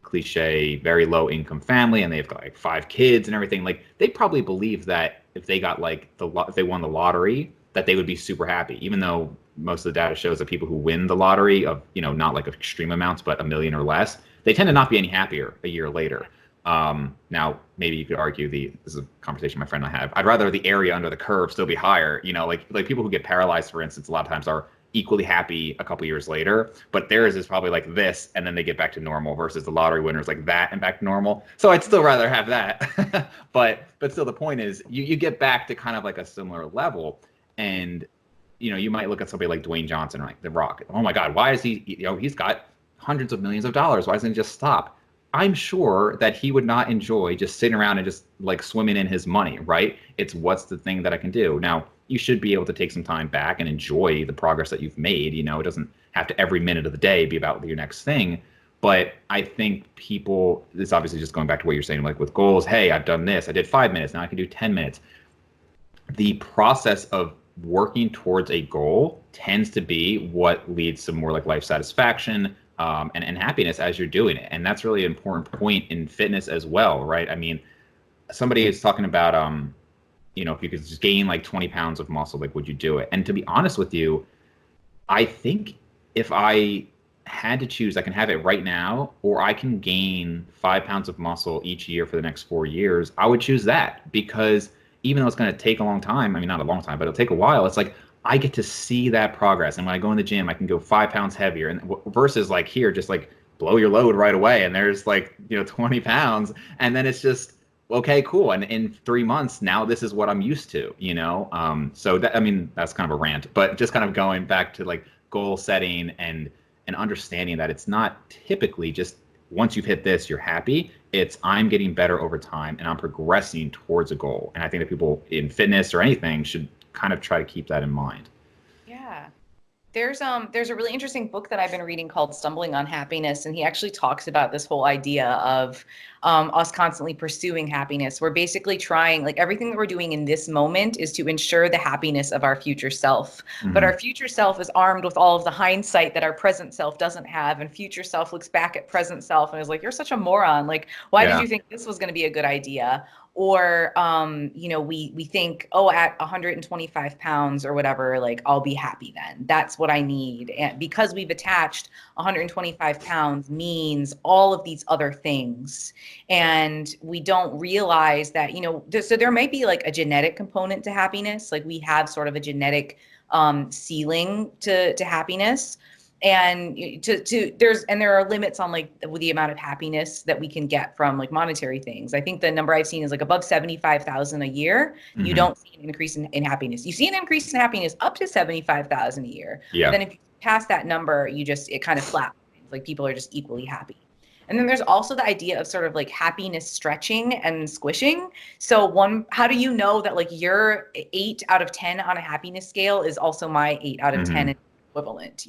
A: cliche, very low income family and they've got like 5 kids and everything, like they probably believe that if they got like if they won the lottery, that they would be super happy, even though most of the data shows that people who win the lottery of, not like extreme amounts, but $1 million or less, they tend to not be any happier a year later. Now maybe you could argue this is a conversation my friend and I have. I'd rather the area under the curve still be higher. Like people who get paralyzed, for instance, a lot of times are equally happy a couple years later, but theirs is probably like this, and then they get back to normal versus the lottery winners like that and back to normal. So I'd still rather have that. but still the point is you get back to kind of like a similar level, and you might look at somebody like Dwayne Johnson or like The Rock. Oh my God, why is he, he's got hundreds of millions of dollars. Why doesn't he just stop? I'm sure that he would not enjoy just sitting around and just like swimming in his money, right? It's what's the thing that I can do. Now, you should be able to take some time back and enjoy the progress that you've made. It doesn't have to every minute of the day be about your next thing. But I think people, this obviously just going back to what you're saying, like with goals, hey, I've done this. I did 5 minutes. Now I can do 10 minutes. The process of working towards a goal tends to be what leads to more like life satisfaction, and happiness as you're doing it. And that's really an important point in fitness as well, right? I mean, somebody is talking about, if you could just gain like 20 pounds of muscle, like would you do it? And to be honest with you, I think if I had to choose, I can have it right now, or I can gain 5 pounds of muscle each year for the next 4 years, I would choose that because even though it's going to take a long time, I mean, not a long time, but it'll take a while. It's like I get to see that progress. And when I go in the gym, I can go 5 pounds heavier. And versus like here, just like blow your load right away. And there's like, 20 pounds. And then it's just, okay, cool. And in 3 months, now this is what I'm used to. So that, I mean, that's kind of a rant, but just kind of going back to like goal setting and understanding that it's not typically just once you've hit this, you're happy. It's I'm getting better over time and I'm progressing towards a goal. And I think that people in fitness or anything should kind of try to keep that in mind.
B: Yeah. There's a really interesting book that I've been reading called Stumbling on Happiness, and he actually talks about this whole idea of us constantly pursuing happiness. We're basically trying, like everything that we're doing in this moment is to ensure the happiness of our future self. But
A: Mm-hmm.
B: our future self is armed with all of the hindsight that our present self doesn't have, and future self looks back at present self and is like, "You're such a moron. Like, why did
A: Yeah.
B: you think this was going to be a good idea?" Or we think, oh, at 125 pounds or whatever, like I'll be happy then. That's what I need. And because we've attached 125 pounds means all of these other things, and we don't realize that, so there might be like a genetic component to happiness. Like we have sort of a genetic ceiling to happiness, and there are limits on like the amount of happiness that we can get from like monetary things. I think the number I've seen is like above 75,000 a year. You
A: Mm-hmm.
B: don't see an increase in happiness. You see an increase in happiness up to 75,000 a year, but
A: Yeah.
B: then if you pass that number, it kind of flatlines. Like people are just equally happy. And then there's also the idea of sort of like happiness stretching and squishing. So how do you know that like your 8 out of 10 on a happiness scale is also my 8 out of 10
A: Mm-hmm.
B: equivalent?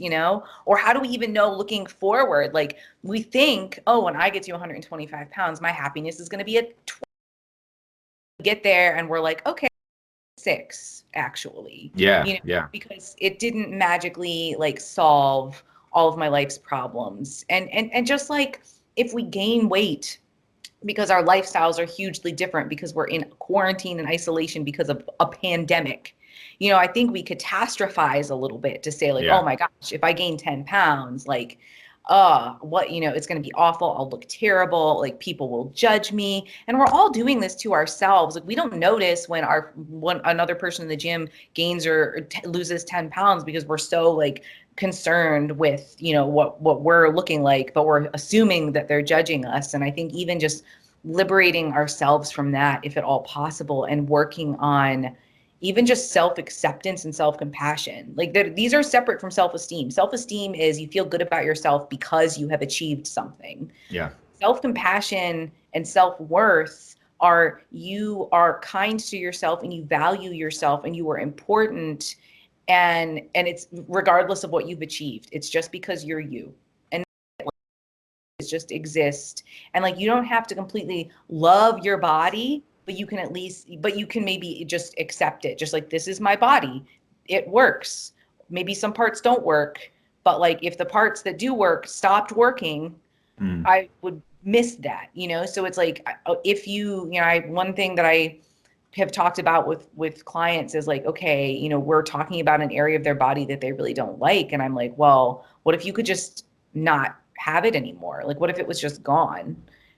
B: Or how do we even know looking forward? Like we think, oh, when I get to 125 pounds, my happiness is going to be at 20. Get there and we're like, okay, 6 actually,
A: Yeah. Yeah.
B: because it didn't magically like solve all of my life's problems. And just like if we gain weight because our lifestyles are hugely different because we're in quarantine and isolation because of a pandemic. I think we catastrophize a little bit to say like, oh
A: Yeah.
B: my gosh, if I gain 10 pounds, like, what, it's going to be awful. I'll look terrible. Like people will judge me. And we're all doing this to ourselves. Like we don't notice when another person in the gym gains or loses 10 pounds because we're so like concerned with what we're looking like, but we're assuming that they're judging us. And I think even just liberating ourselves from that, if at all possible, and working on even just self-acceptance and self-compassion, like these are separate from self-esteem. Self-esteem is you feel good about yourself because you have achieved something.
A: Yeah.
B: Self-compassion and self-worth are you are kind to yourself and you value yourself and you are important, and it's regardless of what you've achieved. It's just because you're you, and it just exist. And like you don't have to completely love your body, but you can maybe just accept it, just like, this is my body, it works. Maybe some parts don't work, but like if the parts that do work stopped working,
A: Mm.
B: I would miss that. So it's like, if one thing that I have talked about with clients is like, okay, we're talking about an area of their body that they really don't like, and I'm like, well, what if you could just not have it anymore? Like what if it was just gone?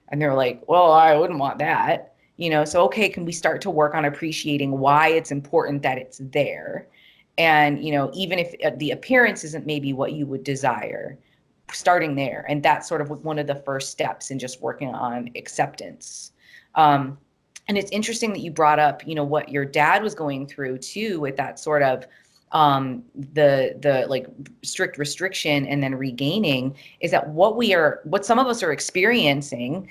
B: And they're like, well, I wouldn't want that. So okay, can we start to work on appreciating why it's important that it's there? And even if the appearance isn't maybe what you would desire, starting there. And that's sort of one of the first steps in just working on acceptance. um, and it's interesting that you brought up, what your dad was going through too, with that sort of the like strict restriction and then regaining, is that what some of us are experiencing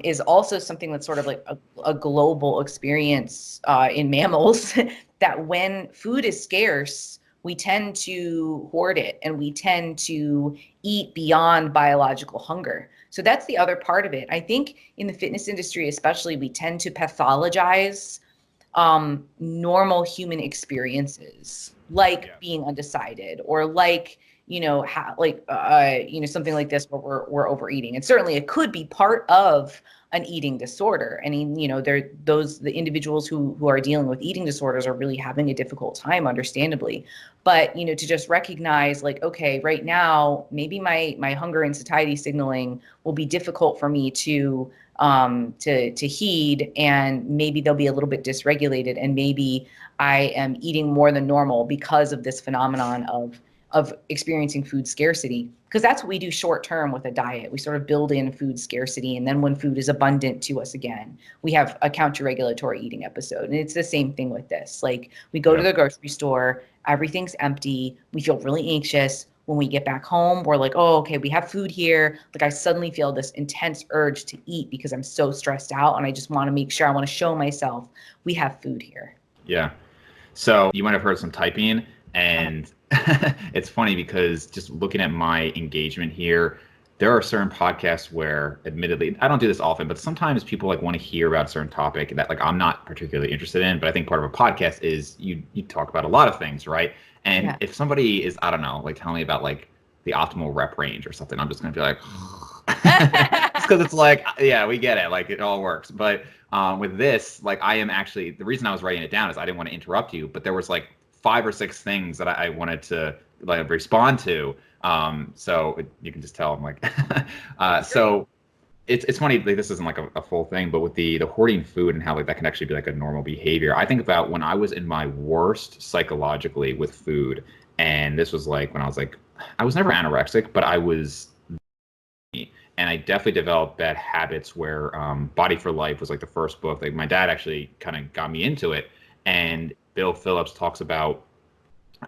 B: is also something that's sort of like a global experience in mammals that when food is scarce, we tend to hoard it and we tend to eat beyond biological hunger. So that's the other part of it. I think in the fitness industry, especially, we tend to pathologize normal human experiences, like
A: Yeah.
B: being undecided, or like, something like this where we're overeating. And certainly it could be part of an eating disorder. I mean, the individuals who are dealing with eating disorders are really having a difficult time, understandably. But, to just recognize, like, okay, right now, maybe my hunger and satiety signaling will be difficult for me to heed, and maybe they'll be a little bit dysregulated, and maybe I am eating more than normal because of this phenomenon of experiencing food scarcity, because that's what we do short term with a diet. We sort of build in food scarcity, and then when food is abundant to us again, we have a counter-regulatory eating episode. And it's the same thing with this. Like, we go to the grocery store, everything's empty, we feel really anxious. When we get back home, we're like, oh, okay, we have food here. Like, I suddenly feel this intense urge to eat because I'm so stressed out, and I just want to make sure, I want to show myself we have food here.
A: Yeah. So you might have heard some typing, and it's funny because just looking at my engagement here, there are certain podcasts where, admittedly, I don't do this often, but sometimes people like want to hear about a certain topic that like I'm not particularly interested in. But I think part of a podcast is you talk about a lot of things, right? And if somebody is, I don't know, like telling me about like the optimal rep range or something, I'm just gonna be like, because it's like, yeah, we get it, like it all works. But with this, like I am actually, the reason I was writing it down is I didn't want to interrupt you, but there was like 5 or 6 things that I wanted to like respond to. So you can just tell I'm like, so it's funny, like this isn't like a full thing, but with the hoarding food and how like that can actually be like a normal behavior. I think about when I was in my worst psychologically with food, and this was like when I was never anorexic, but I was, and I definitely developed bad habits where Body for Life was like the first book. Like my dad actually kind of got me into it, and Bill Phillips talks about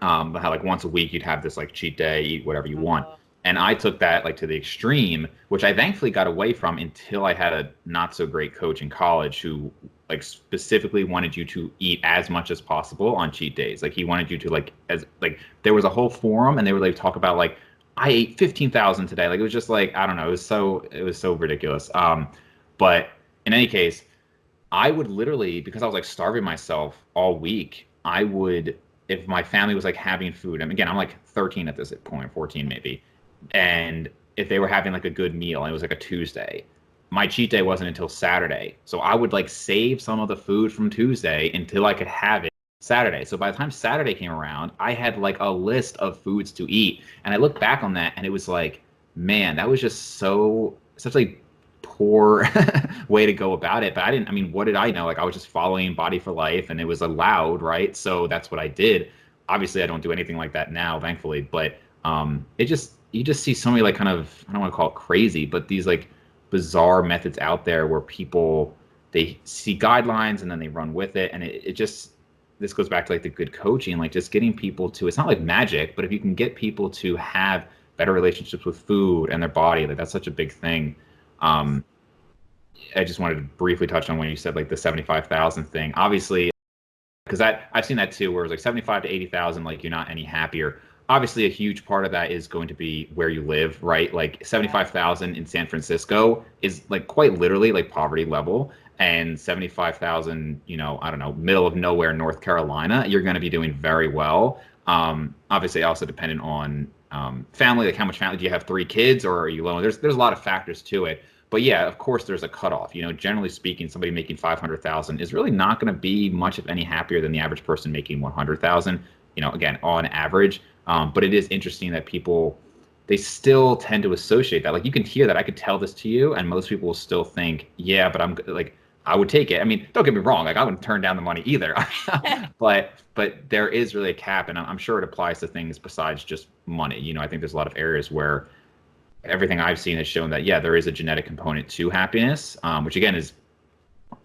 A: how like once a week you'd have this like cheat day, eat whatever you want. And I took that like to the extreme, which I thankfully got away from until I had a not so great coach in college who like specifically wanted you to eat as much as possible on cheat days. Like he wanted you to like, as like there was a whole forum and they would like talk about like I ate 15,000 today. Like it was just like, I don't know, it was so ridiculous. But in any case, I would literally, because I was like starving myself all week, I would, if my family was like having food, and again, I'm like 13 at this point, 14 maybe, and if they were having like a good meal and it was like a Tuesday, my cheat day wasn't until Saturday. So I would like save some of the food from Tuesday until I could have it Saturday. So by the time Saturday came around, I had like a list of foods to eat. And I look back on that and it was like, man, that was just such a poor way to go about it. But I mean, what did I know? Like I was just following Body for Life and it was allowed, right? So that's what I did. Obviously I don't do anything like that now, thankfully, but you just see so many like kind of, I don't want to call it crazy, but these like bizarre methods out there where people, they see guidelines and then they run with it. And it just, this goes back to like the good coaching, like just getting people to, it's not like magic, but if you can get people to have better relationships with food and their body, like that's such a big thing. I just wanted to briefly touch on when you said like the 75,000 thing, obviously, because I've seen that too, where it's like 75 to 80,000, like you're not any happier. Obviously, a huge part of that is going to be where you live, right? Like 75,000 in San Francisco is like quite literally like poverty level, and 75,000, I don't know, middle of nowhere, North Carolina, you're going to be doing very well. Obviously, also dependent on family, like how much family do you have? 3 kids, or are you alone? There's a lot of factors to it. But yeah, of course, there's a cutoff. Generally speaking, somebody making 500,000 is really not going to be much of any happier than the average person making 100,000. Again, on average. But it is interesting that people, they still tend to associate that. Like you can hear that. I could tell this to you, and most people will still think, yeah, but I'm like, I would take it. I mean, don't get me wrong. Like I wouldn't turn down the money either. but there is really a cap, and I'm sure it applies to things besides just money. I think there's a lot of areas where everything I've seen has shown that, yeah, there is a genetic component to happiness, which again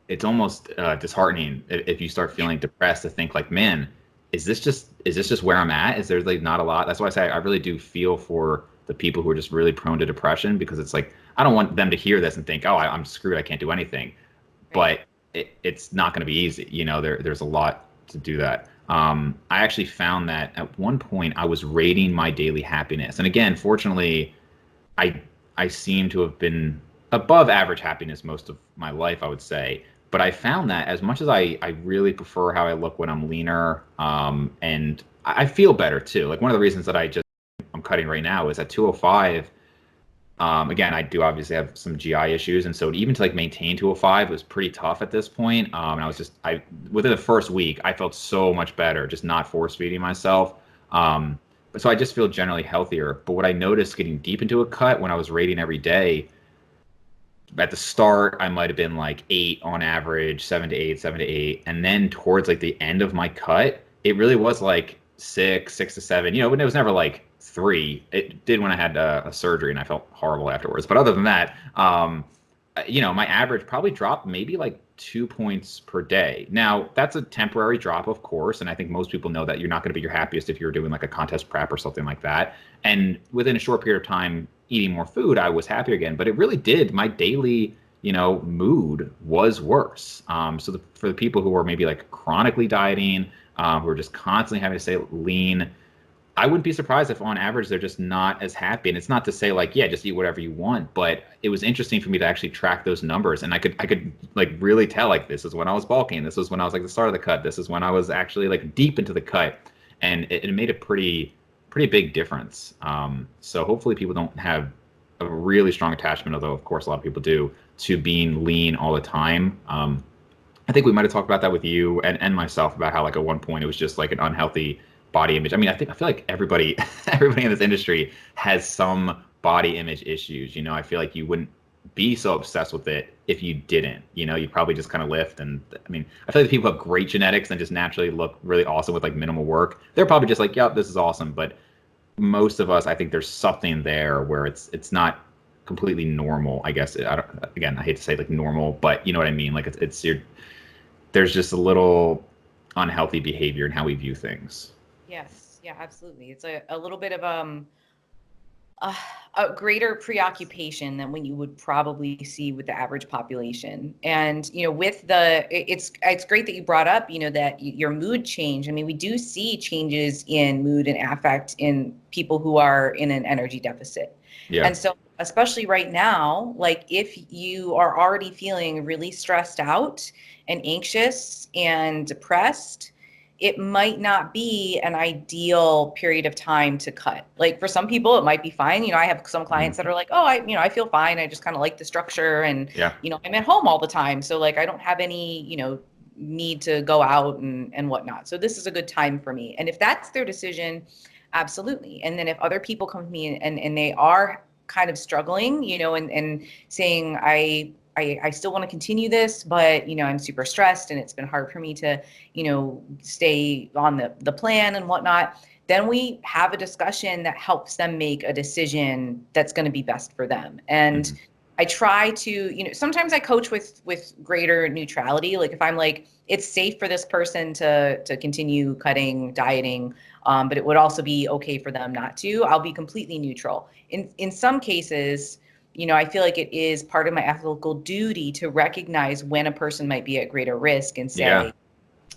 A: it's almost disheartening if you start feeling depressed to think like, man, is this just where I'm at? Is there like not a lot? That's why I say I really do feel for the people who are just really prone to depression, because it's like, I don't want them to hear this and think, oh, I'm screwed, I can't do anything. Right. But it's not going to be easy. There's a lot to do that. I actually found that at one point I was rating my daily happiness. And again, fortunately, I seem to have been above average happiness most of my life, I would say. But I found that as much as I really prefer how I look when I'm leaner, and I feel better too. Like one of the reasons that I'm cutting right now is at 205. Again, I do obviously have some GI issues, and so even to like maintain 205 was pretty tough at this point. And I within the first week, I felt so much better, just not force feeding myself. But so I just feel generally healthier. But what I noticed getting deep into a cut when I was rating every day, at the start, I might have been like 8 on average, 7 to 8, 7 to 8, and then towards like the end of my cut, it really was like 6 to 7. But it was never like 3. It did when I had a surgery, and I felt horrible afterwards. But other than that, my average probably dropped maybe like 2 points per day. Now, that's a temporary drop, of course, and I think most people know that you're not going to be your happiest if you're doing like a contest prep or something like that. And within a short period of time, eating more food, I was happier again. But it really did. My daily, mood was worse. So for the people who are maybe like chronically dieting, who are just constantly having to stay lean, I wouldn't be surprised if on average they're just not as happy. And it's not to say like, yeah, just eat whatever you want, but it was interesting for me to actually track those numbers. And I could like really tell, like, this is when I was bulking. This was when I was like the start of the cut. This is when I was actually like deep into the cut. And it made a pretty big difference. So hopefully people don't have a really strong attachment, although of course a lot of people do, to being lean all the time. I think we might have talked about that with you and myself about how like at one point it was just like an unhealthy body image. I mean, I feel like everybody in this industry has some body image issues. I feel like you wouldn't be so obsessed with it if you didn't. You probably just kind of lift. And I mean, I feel like people have great genetics and just naturally look really awesome with like minimal work. They're probably just like, yep, this is awesome. But most of us, I think there's something there where it's not completely normal. I guess I hate to say like normal, but you know what I mean. Like there's just a little unhealthy behavior in how we view things.
B: Yes, yeah, absolutely. It's a little bit of a greater preoccupation than what you would probably see with the average population. And it's great that you brought up that your mood change. I mean, we do see changes in mood and affect in people who are in an energy deficit.
A: Yeah.
B: And so especially right now, like if you are already feeling really stressed out and anxious and depressed, it might not be an ideal period of time to cut. Like for some people, it might be fine. I have some clients that are like, oh, I feel fine. I just kind of like the structure, and,
A: Yeah.
B: I'm at home all the time. So like, I don't have any, need to go out and whatnot. So this is a good time for me. And if that's their decision, absolutely. And then if other people come to me and they are kind of struggling, and saying, I still want to continue this, but, I'm super stressed and it's been hard for me to, stay on the plan and whatnot. Then we have a discussion that helps them make a decision that's going to be best for them. And I try to, sometimes I coach with greater neutrality. Like if I'm like, it's safe for this person to continue cutting, dieting, but it would also be okay for them not to, I'll be completely neutral. In some cases, I feel like it is part of my ethical duty to recognize when a person might be at greater risk and say,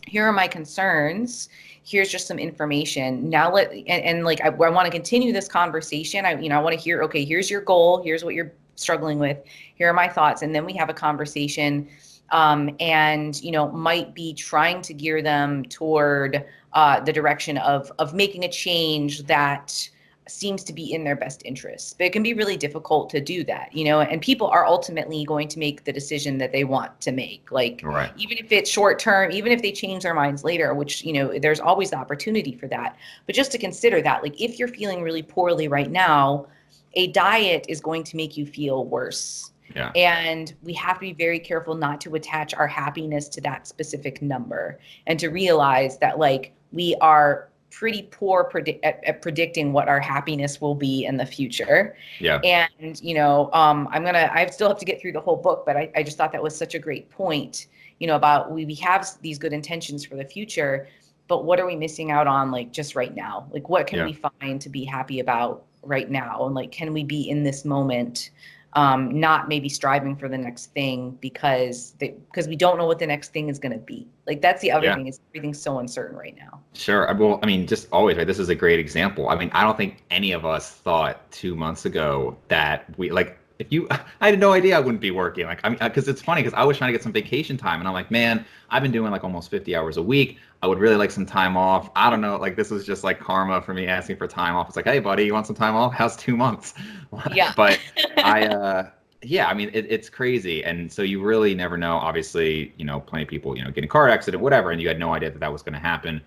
B: here are my concerns. Here's just some information. Now I want to continue this conversation. I want to hear, okay, here's your goal. Here's what you're struggling with. Here are my thoughts. And then we have a conversation, and, might be trying to gear them toward the direction of making a change that seems to be in their best interest. But it can be really difficult to do that, and people are ultimately going to make the decision that they want to make. Like,
A: right.
B: Even if it's short term, even if they change their minds later, which, there's always the opportunity for that. But just to consider that, like, if you're feeling really poorly right now, a diet is going to make you feel worse.
A: Yeah.
B: And we have to be very careful not to attach our happiness to that specific number, and to realize that, like, we are pretty poor at predicting what our happiness will be in the future.
A: Yeah.
B: And, I still have to get through the whole book, but I just thought that was such a great point, about we have these good intentions for the future, but what are we missing out on, like, just right now? Like, what can we find to be happy about right now? And, like, can we be in this moment, not maybe striving for the next thing because we don't know what the next thing is going to be. Like, that's the other thing, is everything's so uncertain right now.
A: Sure. Well, I mean, just always, right? This is a great example. I mean, I don't think any of us thought 2 months ago that if you, I had no idea I wouldn't be working. Like, I mean, because it's funny because I was trying to get some vacation time, and I'm like, man, I've been doing like almost 50 hours a week. I would really like some time off. I don't know, like this was just like karma for me asking for time off. It's like, hey, buddy, you want some time off? How's 2 months?
B: Yeah.
A: But I, yeah, I mean, it's crazy, and so you really never know. Obviously, plenty of people, get in a car accident, whatever, and you had no idea that that was going to happen.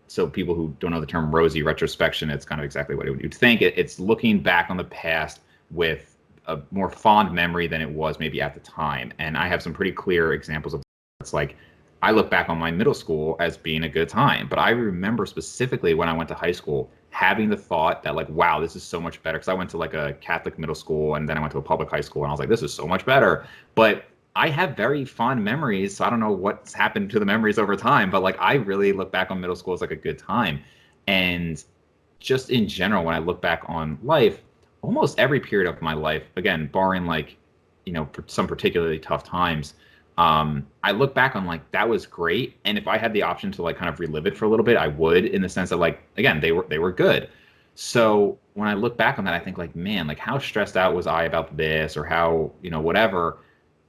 A: So people who don't know the term rosy retrospection, it's kind of exactly what you'd think. It's looking back on the past with a more fond memory than it was maybe at the time. And I have some pretty clear examples of it's like I look back on my middle school as being a good time, but I remember specifically when I went to high school having the thought that like, wow, this is so much better. Because I went to like a Catholic middle school and then I went to a public high school and I was like, this is so much better. But I have very fond memories. So I don't know what's happened to the memories over time, but like I really look back on middle school as like a good time. And just in general, when I look back on life, almost every period of my life, again, barring like, some particularly tough times, I look back on like that was great. And if I had the option to like kind of relive it for a little bit, I would, in the sense that like, again, they were good. So when I look back on that, I think like, man, like how stressed out was I about this or how, whatever.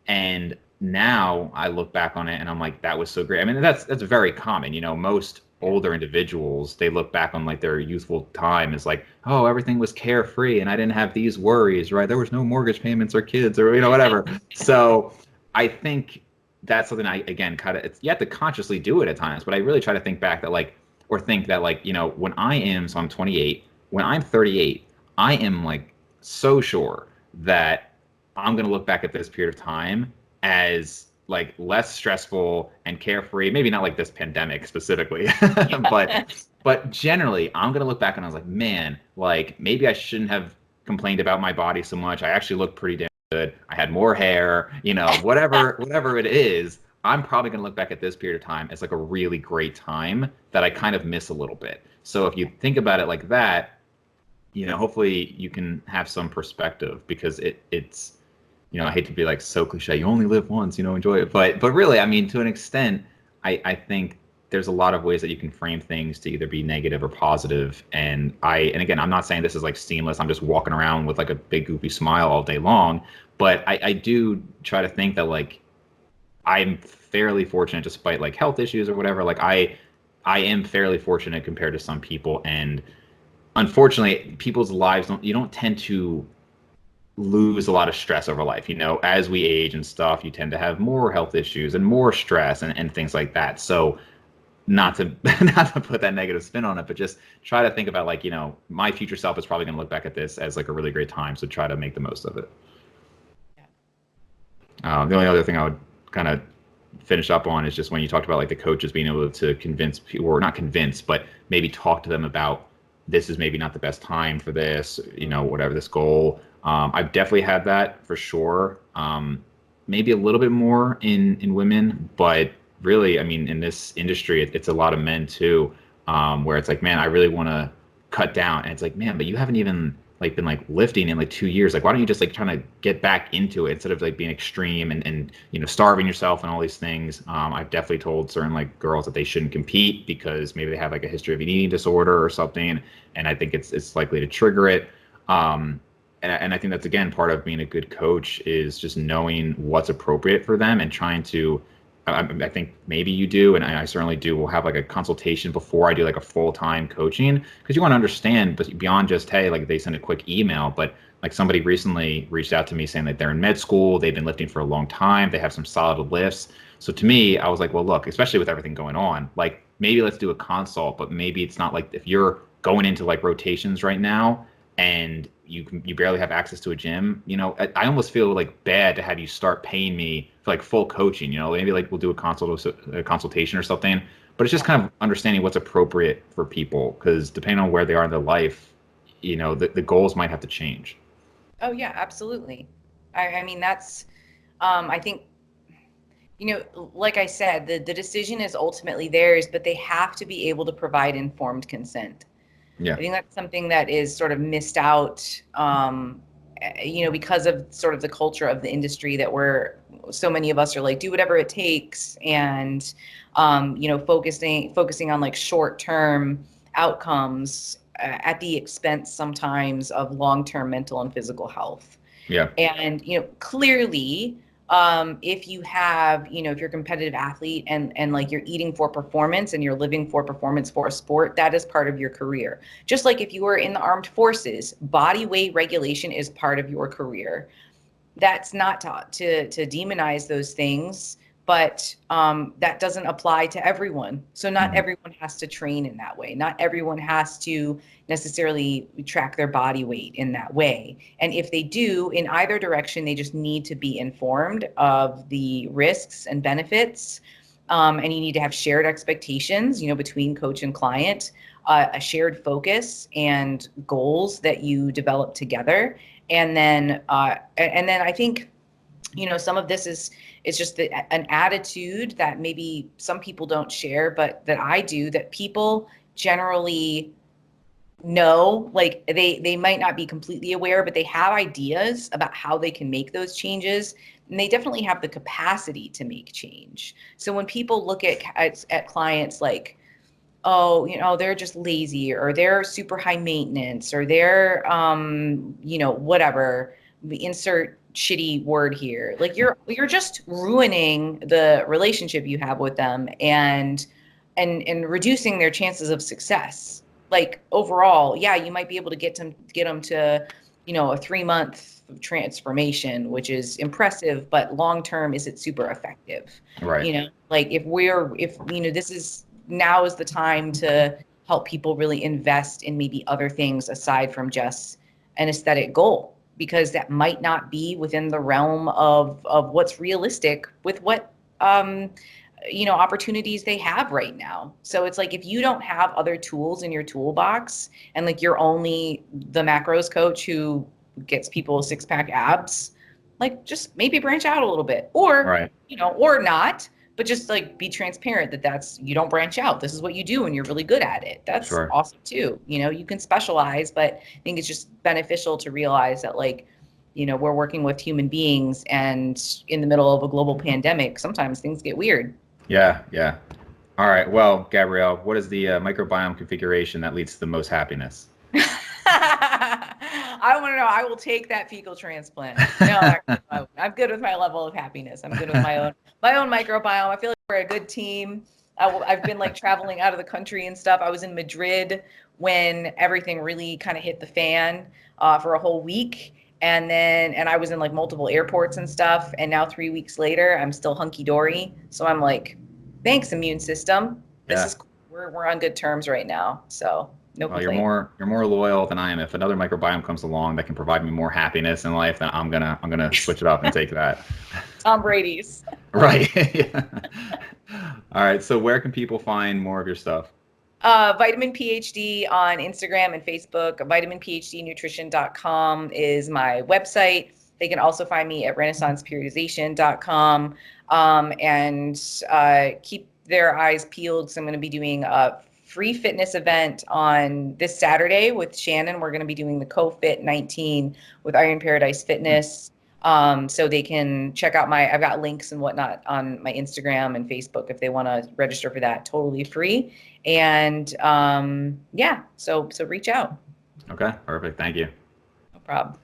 A: And now I look back on it and I'm like, that was so great. I mean, that's very common. Most older individuals, they look back on like their youthful time as like, oh, everything was carefree and I didn't have these worries, right? There was no mortgage payments or kids or whatever. So I think that's something I again kind of you have to consciously do it at times, but I really try to think back that like or think that like, when I am so I'm 28, when I'm 38, I am like so sure that I'm going to look back at this period of time as like less stressful and carefree. Maybe not like this pandemic specifically,
B: Yeah.
A: but generally, I'm going to look back and I was like, man, like maybe I shouldn't have complained about my body so much. I actually looked pretty damn good. I had more hair, whatever it is. I'm probably going to look back at this period of time as like a really great time that I kind of miss a little bit. So if you think about it like that, hopefully you can have some perspective because it's I hate to be like so cliche. You only live once, enjoy it. But really, I mean, to an extent, I think there's a lot of ways that you can frame things to either be negative or positive. And again, I'm not saying this is like seamless. I'm just walking around with like a big goofy smile all day long. But I do try to think that like I'm fairly fortunate despite like health issues or whatever. Like I am fairly fortunate compared to some people. And unfortunately, people's lives you don't tend to lose a lot of stress over life. As we age and stuff, you tend to have more health issues and more stress and things like that. So not to not to put that negative spin on it, but just try to think about like, my future self is probably going to look back at this as like a really great time. So try to make the most of it. The only other thing I would kind of finish up on is just when you talked about like the coaches being able to convince people, or not convince, but maybe talk to them about this is maybe not the best time for this, whatever this goal. I've definitely had that for sure. Maybe a little bit more in women, but really, I mean, in this industry, it's a lot of men too, where it's like, man, I really want to cut down, and it's like, man, but you haven't even like been like lifting in like 2 years. Like, why don't you just like trying to get back into it instead of like being extreme and starving yourself and all these things. I've definitely told certain like girls that they shouldn't compete because maybe they have like a history of an eating disorder or something, and I think it's likely to trigger it. And I think that's again part of being a good coach is just knowing what's appropriate for them and trying to. I think maybe you do, and I certainly do. We'll have like a consultation before I do like a full-time coaching because you want to understand, but beyond just hey, like they send a quick email, but like somebody recently reached out to me saying that they're in med school, they've been lifting for a long time, they have some solid lifts. So to me, I was like, well, look, especially with everything going on, like maybe let's do a consult, but maybe it's not like if you're going into like rotations right now and you barely have access to a gym, I almost feel like bad to have you start paying me for like full coaching, maybe like we'll do a consultation or something, but it's just kind of understanding what's appropriate for people because depending on where they are in their life, the goals might have to change.
B: Oh yeah, absolutely. I mean, that's, I think, like I said, the decision is ultimately theirs, but they have to be able to provide informed consent.
A: Yeah.
B: I think that's something that is sort of missed out, because of sort of the culture of the industry that so many of us are like, do whatever it takes. And, focusing on like short-term outcomes at the expense sometimes of long-term mental and physical health.
A: Yeah.
B: And, clearly, if you have, if you're a competitive athlete and like you're eating for performance and you're living for performance for a sport, that is part of your career. Just like if you were in the armed forces, body weight regulation is part of your career. That's not to demonize those things, but that doesn't apply to everyone. So not
A: Mhm.
B: everyone has to train in that way. Not everyone has to necessarily track their body weight in that way. And if they do, in either direction, they just need to be informed of the risks and benefits. And you need to have shared expectations, between coach and client, a shared focus and goals that you develop together. And then I think, some of this is just an attitude that maybe some people don't share, but that I do, that people generally know, like they might not be completely aware, but they have ideas about how they can make those changes, and they definitely have the capacity to make change. So when people look at clients like, oh, they're just lazy, or they're super high maintenance, or they're, whatever, insert shitty word here. Like you're just ruining the relationship you have with them, and reducing their chances of success. Like overall, yeah, you might be able to get them to, a 3-month transformation, which is impressive, but long term, is it super effective?
A: Right.
B: Like if this is now is the time to help people really invest in maybe other things aside from just an aesthetic goal, because that might not be within the realm of what's realistic with what opportunities they have right now. So it's like, if you don't have other tools in your toolbox, and like you're only the macros coach who gets people six-pack abs, like just maybe branch out a little bit, or
A: Right.
B: or not, but just like be transparent that you don't branch out. This is what you do and you're really good at it. That's
A: Sure.
B: awesome too. You can specialize, but I think it's just beneficial to realize that, like, we're working with human beings, and in the middle of a global pandemic, sometimes things get weird.
A: Yeah. Yeah. All right. Well, Gabrielle, what is the microbiome configuration that leads to the most happiness?
B: I want to know. I will take that fecal transplant. No, actually, I'm good with my level of happiness. I'm good with my own microbiome. I feel like we're a good team. I've been like traveling out of the country and stuff. I was in Madrid when everything really kind of hit the fan, for a whole week. And I was in like multiple airports and stuff. And now 3 weeks later, I'm still hunky dory. So I'm like, thanks, immune system. This
A: Yeah.
B: is cool. We're on good terms right now. So no
A: Well, you're
B: complaints.
A: more loyal than I am. If another microbiome comes along that can provide me more happiness in life, then I'm gonna switch it up and take that.
B: Tom Brady's.
A: Right. Yeah. All right. So where can people find more of your stuff?
B: Vitamin PhD on Instagram and Facebook. VitaminPhDnutrition.com is my website. They can also find me at renaissanceperiodization.com, and keep their eyes peeled, because I'm going to be doing a free fitness event on this Saturday with Shannon. We're going to be doing the CoFit 19 with Iron Paradise Fitness. So they can check out I've got links and whatnot on my Instagram and Facebook if they want to register for that, totally free. And yeah, so reach out.
A: Okay. Perfect. Thank you.
B: No problem.